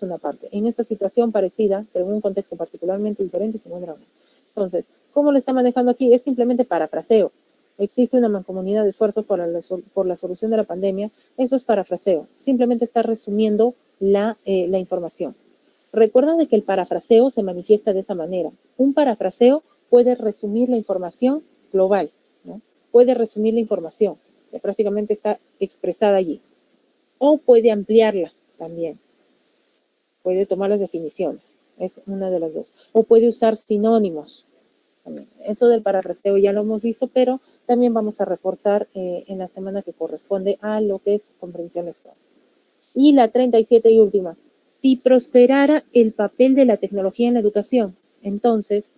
una parte. En esta situación parecida, pero en un contexto particularmente diferente, se encuentra una. Entonces, ¿cómo lo está manejando aquí? Es simplemente parafraseo. Existe una mancomunidad de esfuerzos por la solución de la pandemia. Eso es parafraseo. Simplemente está resumiendo la información. Recuerda de que el parafraseo se manifiesta de esa manera. Un parafraseo puede resumir la información global, ¿no? Puede resumir la información, que prácticamente está expresada allí. O puede ampliarla también. Puede tomar las definiciones. Es una de las dos. O puede usar sinónimos. También. Eso del parafraseo ya lo hemos visto, pero también vamos a reforzar en la semana que corresponde a lo que es comprensión lectora. Y la 37 y última. Si prosperara el papel de la tecnología en la educación, entonces,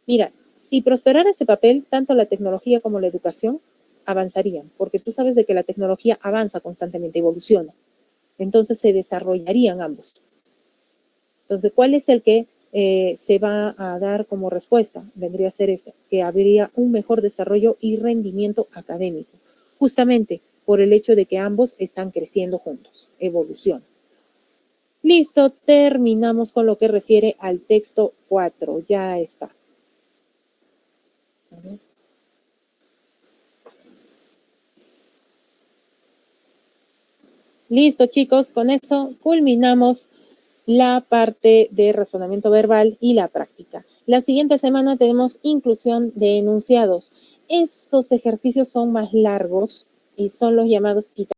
mira, si prosperara ese papel, tanto la tecnología como la educación avanzarían, porque tú sabes de que la tecnología avanza constantemente, evoluciona. Entonces se desarrollarían ambos. Entonces, ¿cuál es el que se va a dar como respuesta? Vendría a ser este, que habría un mejor desarrollo y rendimiento académico, justamente por el hecho de que ambos están creciendo juntos, evolución. Listo, terminamos con lo que refiere al texto 4, ya está. Listo, chicos, con eso culminamos la parte de razonamiento verbal y la práctica. La siguiente semana tenemos inclusión de enunciados. Esos ejercicios son más largos y son los llamados